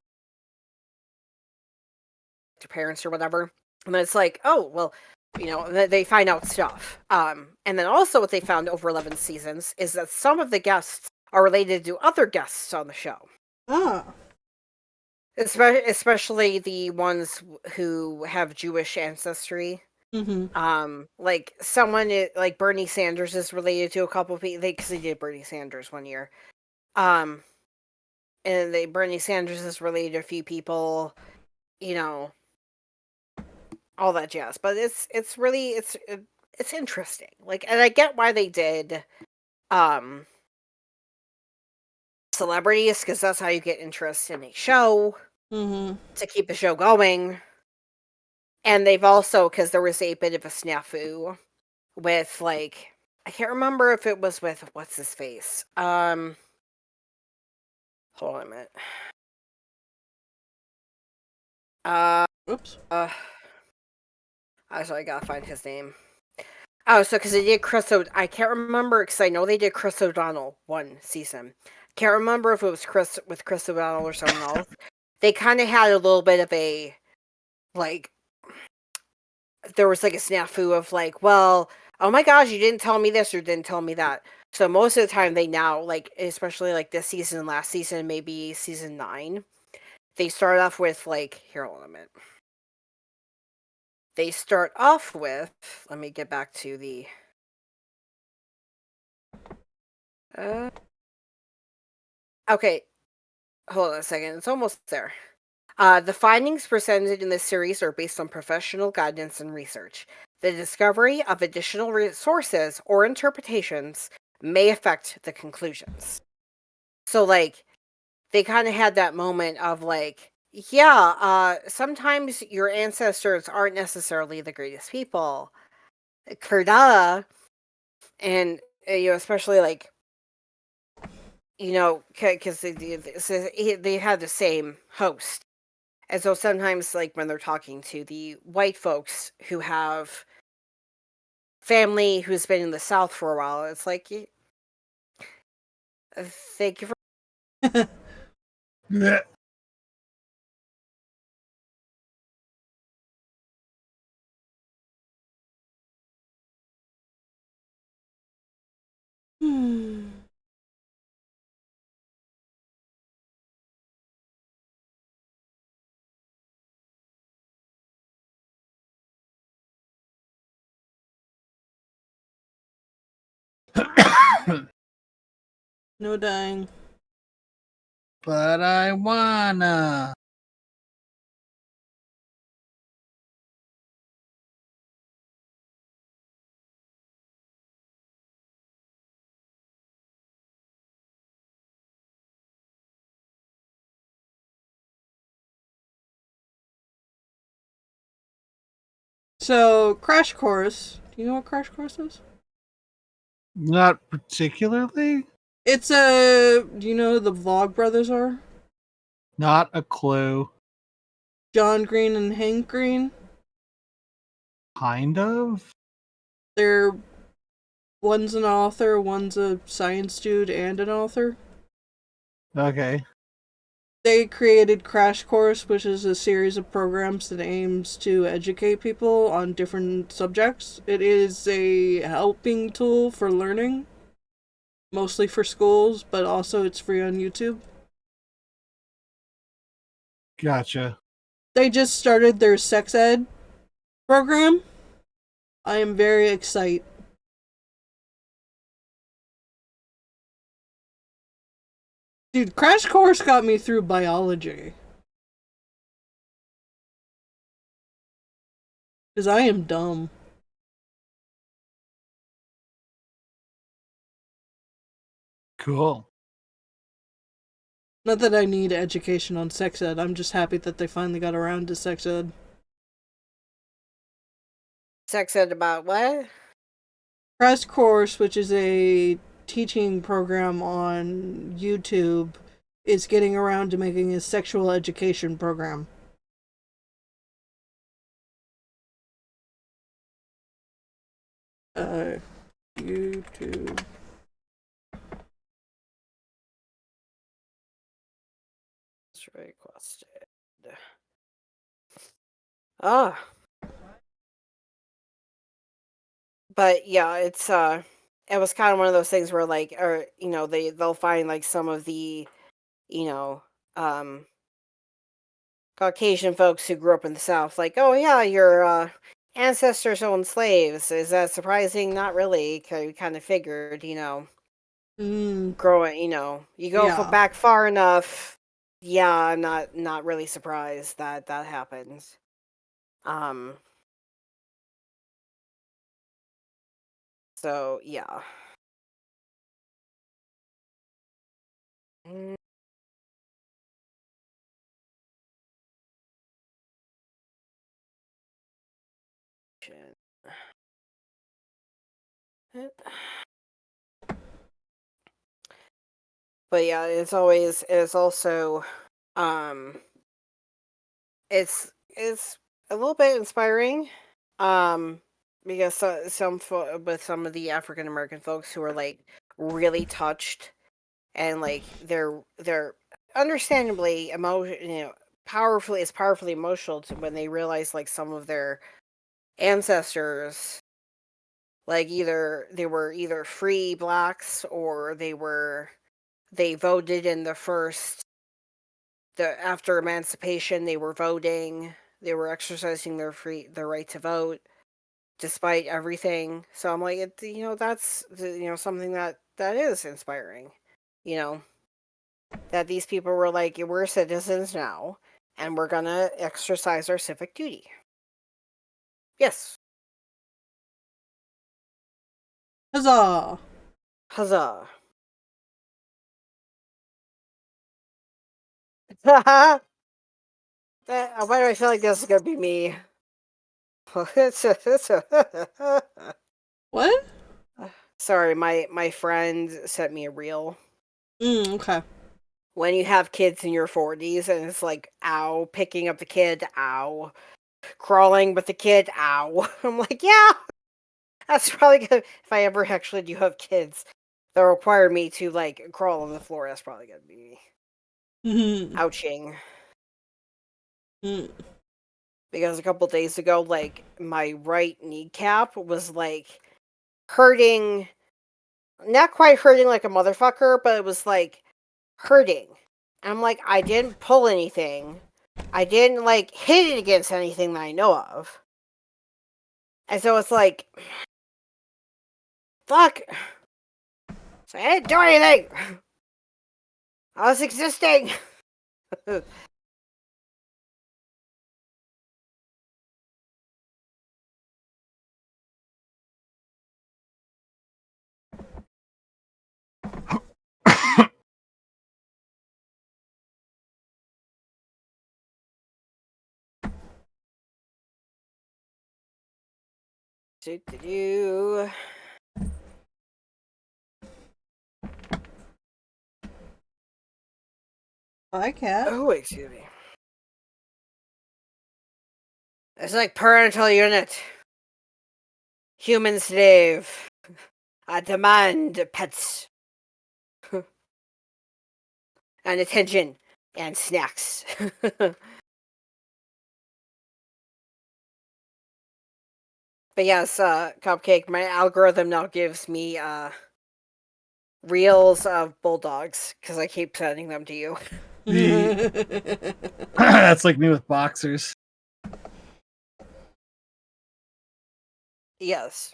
their parents or whatever. And then it's like, oh well, they find out stuff. And then also what they found over 11 seasons is that some of the guests are related to other guests on the show. Ah. Especially the ones who have Jewish ancestry. Mm-hmm. Like someone like Bernie Sanders is related to a couple of people because they did Bernie Sanders one year. And Bernie Sanders is related to a few people, all that jazz. But it's really it's interesting. Like, and I get why they did celebrities, because that's how you get interest in a show, to keep the show going. And they've also, because there was a bit of a snafu with, like, I can't remember if it was with what's his face. Hold on a minute. Oops. Actually, I gotta find his name. Oh, so because they did I can't remember, because I know they did Chris O'Donnell one season. Can't remember if it was Chris O'Donnell or someone else. They kind of had a little bit of a, like, there was like a snafu of like, well, oh my gosh, you didn't tell me this or didn't tell me that. So most of the time they now, like, especially like this season, last season, maybe season 9, they start off with like, here, hold on a minute. They start off with, let me get back to the okay, hold on a second, it's almost there. The findings presented in this series are based on professional guidance and research. The discovery of additional sources or interpretations may affect the conclusions. So, like, they kind of had that moment of, like, yeah, sometimes your ancestors aren't necessarily the greatest people. Kurda, and, especially, like, because they had the same host. And so sometimes, like, when they're talking to the white folks who have family who's been in the South for a while, it's like, thank you for... Yeah. No dying. But I wanna. So, Crash Course. Do you know what Crash Course is? Not particularly. It's do you know who the Vlog Brothers are? Not a clue. John Green and Hank Green. Kind of. They're one's an author, one's a science dude and an author. Okay. They created Crash Course, which is a series of programs that aims to educate people on different subjects. It is a helping tool for learning, mostly for schools, but also it's free on YouTube. Gotcha. They just started their sex ed program. I am very excited. Dude, Crash Course got me through biology. Because I am dumb. Cool. Not that I need education on sex ed, I'm just happy that they finally got around to sex ed. Sex ed about what? Crash Course, which is a teaching program on YouTube is getting around to making a sexual education program. YouTube. It's requested. Ah. But yeah, it was kind of one of those things where like, or they'll find like some of the, you know, Caucasian folks who grew up in the South, like, oh yeah, your ancestors owned slaves. Is that surprising? Not really. We kind of figured, growing, you go Yeah. back far enough. Yeah, I'm not really surprised that that happens. So yeah. Mm. But yeah, it's also it's a little bit inspiring, because with some of the African American folks who are like really touched, and like they're understandably powerfully emotional when they realize like some of their ancestors, like either they were either free blacks, or they voted in after emancipation. They were voting, they were exercising their right to vote despite everything. So I'm like, that's something that is inspiring, you know that these people were like, we're citizens now, and we're gonna exercise our civic duty. Yes. Huzzah! Huzzah. Why do I feel like this is gonna be me? What? Sorry, my friend sent me a reel. Okay. When you have kids in your 40s, and it's like, ow, picking up the kid, ow, crawling with the kid, ow. I'm like, yeah, that's probably good. If I ever actually do have kids that require me to like crawl on the floor, that's probably gonna be me. Ouching. Because a couple days ago, like, my right kneecap was like hurting, not quite hurting like a motherfucker, but it was like hurting. And I'm like, I didn't pull anything. I didn't like hit it against anything that I know of. And so it's like, fuck. So I didn't do anything. I was existing. Do. Hi, cat. Oh, excuse me. It's like parental unit. Human slave. I demand pets. And attention. And snacks. But yes, Cupcake, my algorithm now gives me reels of bulldogs, because I keep sending them to you. That's like me with boxers. Yes.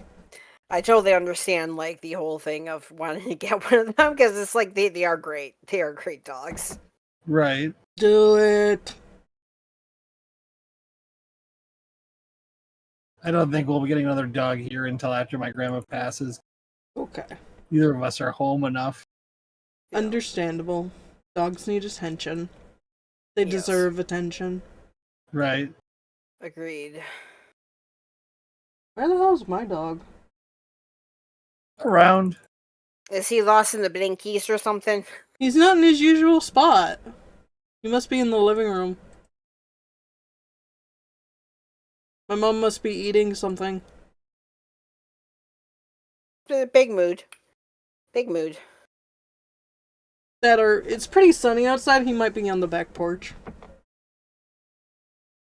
I totally understand, like, the whole thing of wanting to get one of them, because it's like, they are great. They are great dogs. Right. Do it. I don't think we'll be getting another dog here until after my grandma passes. Okay. Neither of us are home enough. Yeah. Understandable. Dogs need attention. They Yes. deserve attention. Right. Agreed. Where the hell's my dog? Around. Is he lost in the Blinkies or something? He's not in his usual spot. He must be in the living room. My mom must be eating something. Big mood. Big mood. That or it's pretty sunny outside. He might be on the back porch.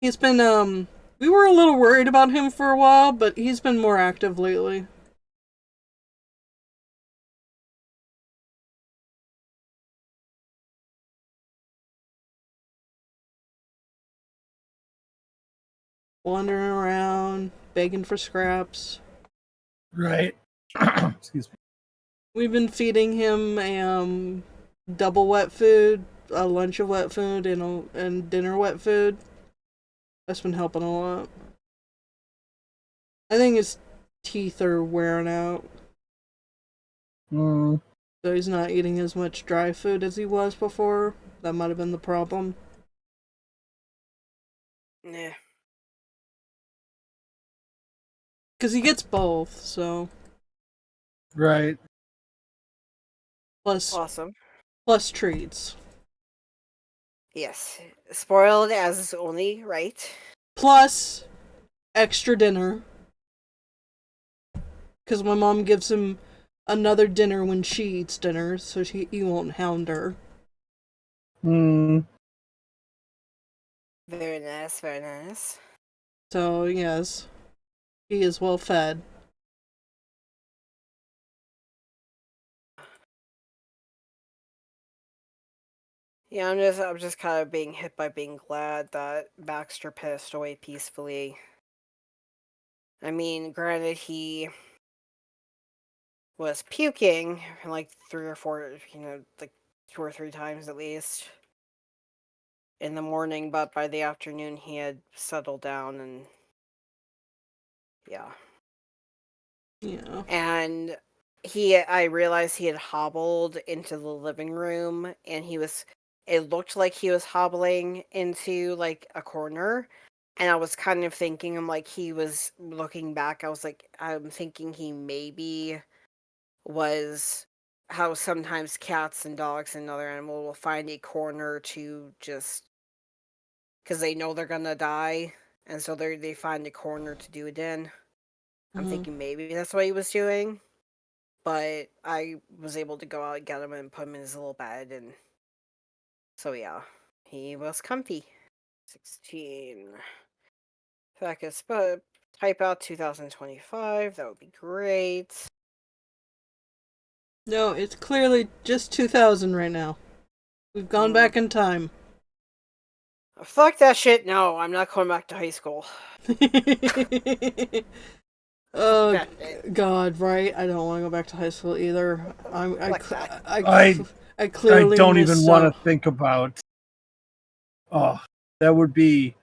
He's been, we were a little worried about him for a while, but he's been more active lately. Wandering around, begging for scraps. Right. Excuse me. We've been feeding him double wet food, a lunch of wet food, and dinner wet food. That's been helping a lot. I think his teeth are wearing out. Mm. So he's not eating as much dry food as he was before. That might have been the problem. Yeah. Because he gets both, so. Right. Awesome. Plus treats. Yes. Spoiled as is only right. Plus extra dinner. Because my mom gives him another dinner when she eats dinner, so he won't hound her. Mm. Very nice, very nice. So, yes. He is well fed. Yeah, I'm just kind of being hit by being glad that Baxter passed away peacefully. I mean, granted, he was puking like 3 or 4, like 2 or 3 times at least in the morning, but by the afternoon he had settled down and yeah. Yeah. And I realized he had hobbled into the living room and it looked like he was hobbling into like a corner. And I was kind of thinking, he was looking back, I'm thinking he maybe was how sometimes cats and dogs and other animals will find a corner to just, because they know they're gonna die. And so they find a corner to do it in. I'm thinking maybe that's what he was doing. But I was able to go out and get him and put him in his little bed, and so yeah, he was comfy. 16 seconds, but type out 2025. That would be great. No, it's clearly just 2000 right now. We've gone back in time. Fuck that shit. No, I'm not going back to high school. Oh God, right? I don't want to go back to high school either. I clearly I don't miss even want to think about. Oh, that would be.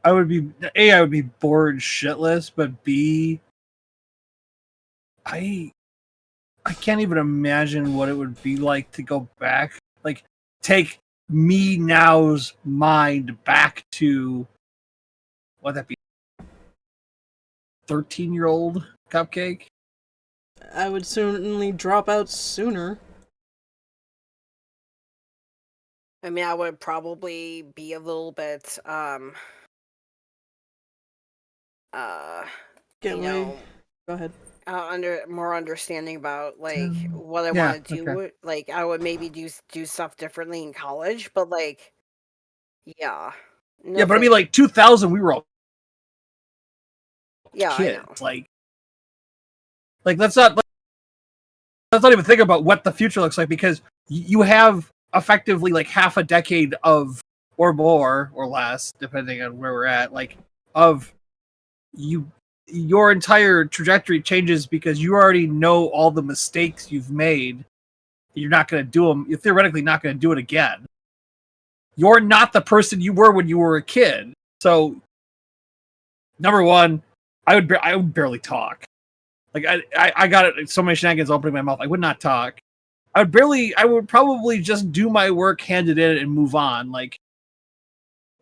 I would be bored shitless, but B, I can't even imagine what it would be like to go back. Like, take me now's mind back to what that be 13-year-old Cupcake. I would certainly drop out sooner. I mean, I would probably be a little bit, Go ahead. more understanding about what I Yeah, want to do. okay. Like, I would maybe do stuff differently in college, but yeah. Yeah, but I mean, 2000, we were all yeah, kids. I know. Like let's not even think about what the future looks like, because you have effectively half a decade of, or more or less, depending on where we're at, of your entire trajectory changes because you already know all the mistakes you've made. You're not going to do them. You're theoretically not going to do it again. You're not the person you were when you were a kid. So, number one, I would barely talk. I got it. So many shenanigans opening my mouth. I would not talk. I would probably just do my work, hand it in, and move on.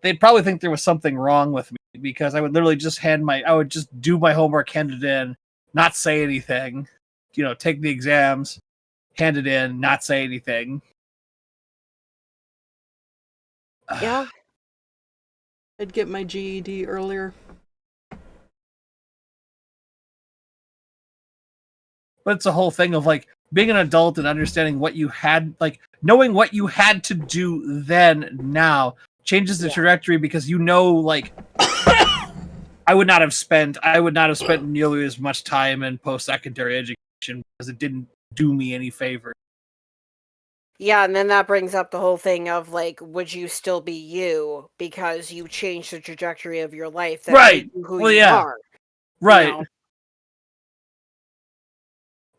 They'd probably think there was something wrong with me because I would literally just I would just do my homework, hand it in, not say anything, take the exams, hand it in, not say anything. Yeah. I'd get my GED earlier. But it's a whole thing of like being an adult and understanding what you had, like knowing what you had to do then now changes the trajectory, because like I would not have spent nearly as much time in post-secondary education because it didn't do me any favor. Yeah, and then that brings up the whole thing of like, would you still be you because you changed the trajectory of your life that made you who you are? Right. You know?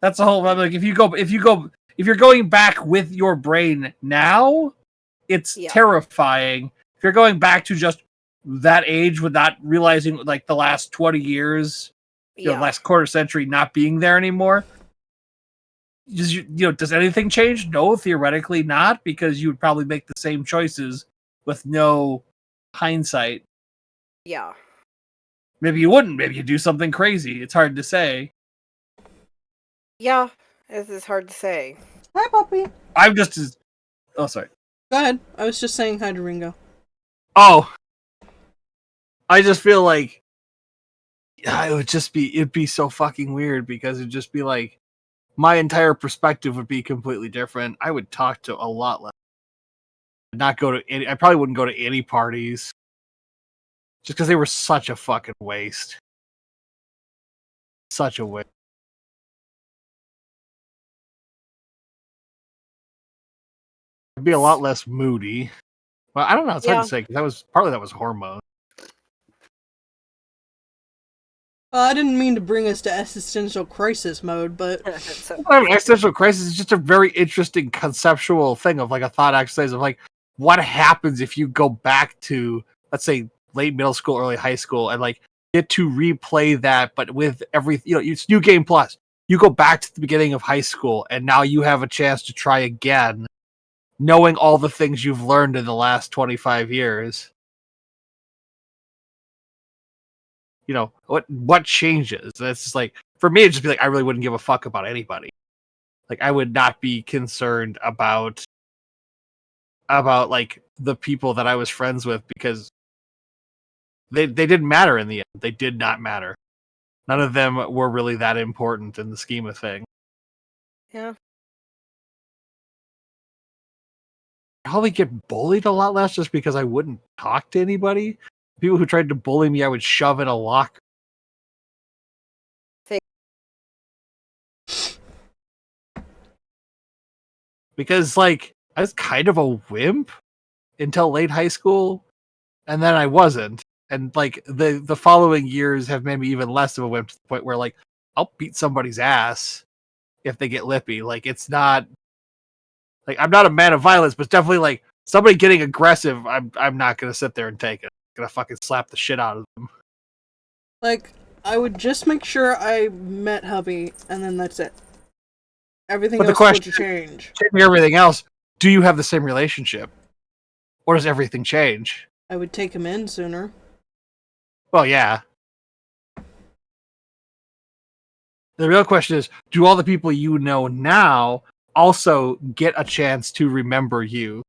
That's the whole. Like, if you're going back with your brain now, it's terrifying. If you're going back to just that age with not realizing like the last 20 years, last quarter century not being there anymore. Does anything change? No, theoretically not, because you would probably make the same choices with no hindsight. Yeah. Maybe you wouldn't. Maybe you do something crazy. It's hard to say. Yeah, it's hard to say. Hi, puppy. I'm just as... Oh, sorry. Go ahead. I was just saying hi to Ringo. Oh. I just feel like it'd be so fucking weird, because it'd just be like my entire perspective would be completely different. I would talk to a lot less. I probably wouldn't go to any parties. Just because they were such a fucking waste. Such a waste. I'd be a lot less moody. Well, I don't know. It's hard to say, because that was hormones. Well, I didn't mean to bring us to existential crisis mode, but... Existential crisis is just a very interesting conceptual thing of like a thought exercise of like, what happens if you go back to, let's say, late middle school, early high school, and like get to replay that, but with everything, it's New Game Plus. You go back to the beginning of high school, and now you have a chance to try again, knowing all the things you've learned in the last 25 years. What changes? That's just like, for me, it'd just be like, I really wouldn't give a fuck about anybody. Like, I would not be concerned about like the people that I was friends with, because they didn't matter in the end. They did not matter. None of them were really that important in the scheme of things. Yeah. I'd probably get bullied a lot less, just because I wouldn't talk to anybody. People who tried to bully me, I would shove in a locker. Because, like, I was kind of a wimp until late high school, and then I wasn't. And, like, the following years have made me even less of a wimp, to the point where, like, I'll beat somebody's ass if they get lippy. Like, it's not... Like, I'm not a man of violence, but it's definitely, like, somebody getting aggressive, I'm not going to sit there and take it. I'm going to fucking slap the shit out of them. Like, I would just make sure I met hubby, and then that's it. Everything else would change. Changing everything else, do you have the same relationship? Or does everything change? I would take him in sooner. Well, yeah. The real question is, do all the people you know now also get a chance to remember you?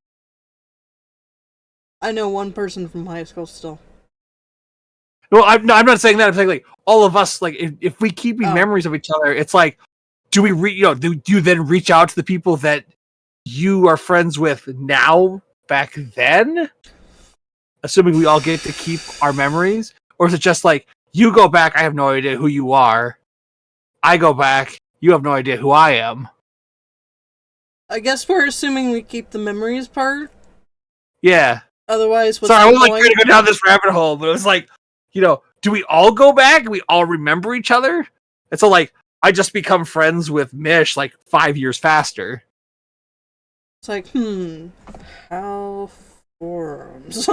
I know one person from high school still. Well, I'm not saying that. I'm saying, like, all of us, like, if we keep memories of each other, it's like, do we do you then reach out to the people that you are friends with now back then? Assuming we all get to keep our memories? Or is it just like, you go back, I have no idea who you are. I go back, you have no idea who I am. I guess we're assuming we keep the memories part. Yeah. Otherwise, sorry, I wasn't like trying to go down this rabbit hole, but it was like, do we all go back? We all remember each other? And so, like, I just become friends with Mish like 5 years faster. It's like, how forums?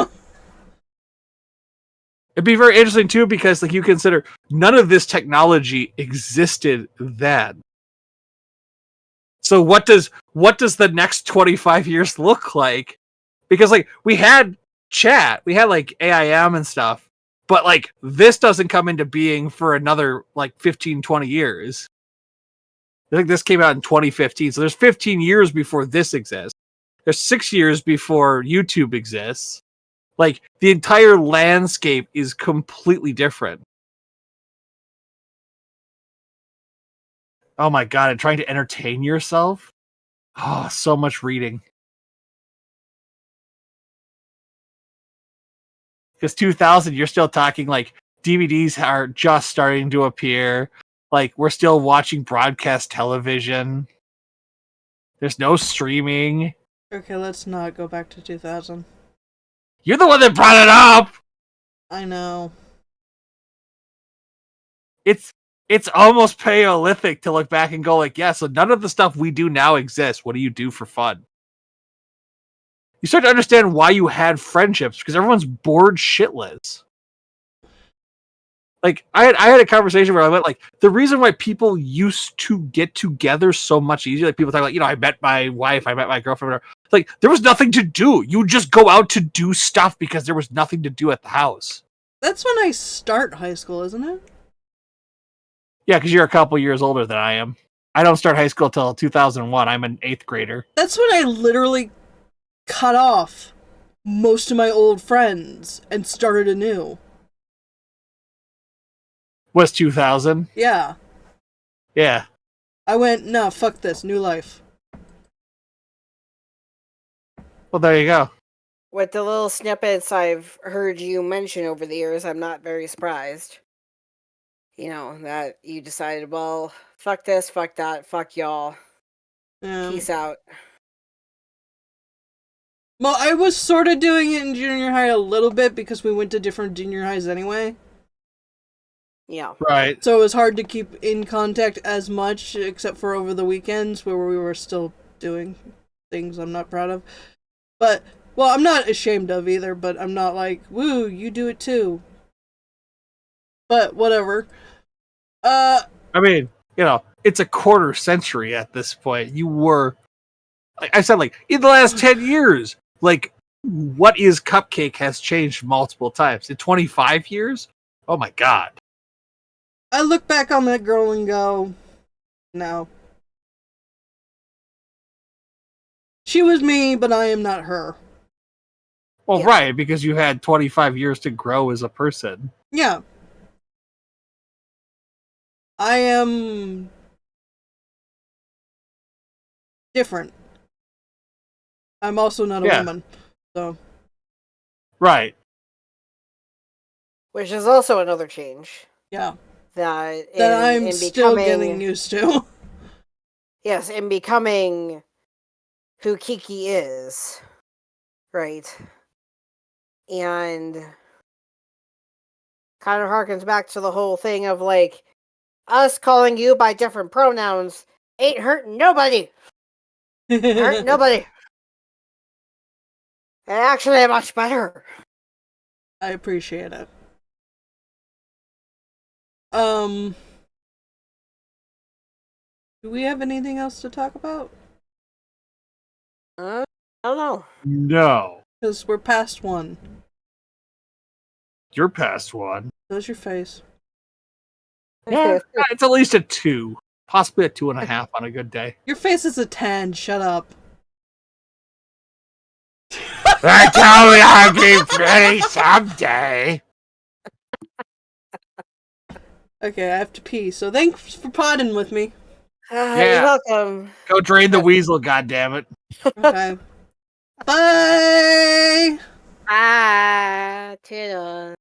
It'd be very interesting too, because like you consider none of this technology existed then. So what does the next 25 years look like? Because like we had chat, we had like AIM and stuff, but like this doesn't come into being for another like 15, 20 years. I think this came out in 2015. So there's 15 years before this exists. There's 6 years before YouTube exists. Like, the entire landscape is completely different. Oh my god, and trying to entertain yourself? Oh, so much reading. Because 2000, you're still talking like DVDs are just starting to appear. Like, we're still watching broadcast television. There's no streaming. Okay, let's not go back to 2000. You're the one that brought it up! I know. It's almost Paleolithic to look back and go like, yeah, so none of the stuff we do now exists. What do you do for fun? You start to understand why you had friendships, because everyone's bored shitless. Like, I had a conversation where I went like, the reason why people used to get together so much easier, like people talk like, I met my wife, I met my girlfriend, whatever. Like, there was nothing to do. You would just go out to do stuff because there was nothing to do at the house. That's when I start high school, isn't it? Yeah, because you're a couple years older than I am. I don't start high school till 2001. I'm an 8th grader. That's when I literally cut off most of my old friends and started anew. Was 2000? Yeah. Yeah. I went, no, fuck this, new life. Well, there you go. With the little snippets I've heard you mention over the years, I'm not very surprised. That you decided, well, fuck this, fuck that, fuck y'all. Peace out. Well, I was sort of doing it in junior high a little bit because we went to different junior highs anyway. Yeah. Right. So it was hard to keep in contact as much, except for over the weekends where we were still doing things I'm not proud of. But, well, I'm not ashamed of either, but I'm not like, woo, you do it too. But, whatever. I mean, it's a quarter century at this point. You were, like I said, like, in the last 10 years, like, what is Cupcake has changed multiple times. In 25 years? Oh my god. I look back on that girl and go, no. She was me, but I am not her. Well, Yeah. right, because you had 25 years to grow as a person. Yeah. I am different. I'm also not a woman, so. Right. Which is also another change. Yeah. That I'm still getting used to. Yes, in becoming who Kiki is. Right. And kind of harkens back to the whole thing of like, us calling you by different pronouns ain't hurting nobody. Hurting nobody. And actually much better. I appreciate it. Do we have anything else to talk about? I don't know. No. Because we're past one. You're past one. How's your face? Yeah, it's at least a 2. Possibly a 2.5 on a good day. Your face is a 10. Shut up. I tell me I'll be pretty someday. Okay, I have to pee, so thanks for potting with me. You're welcome. Go drain the weasel, goddammit. Okay. Bye! Ah, toodles.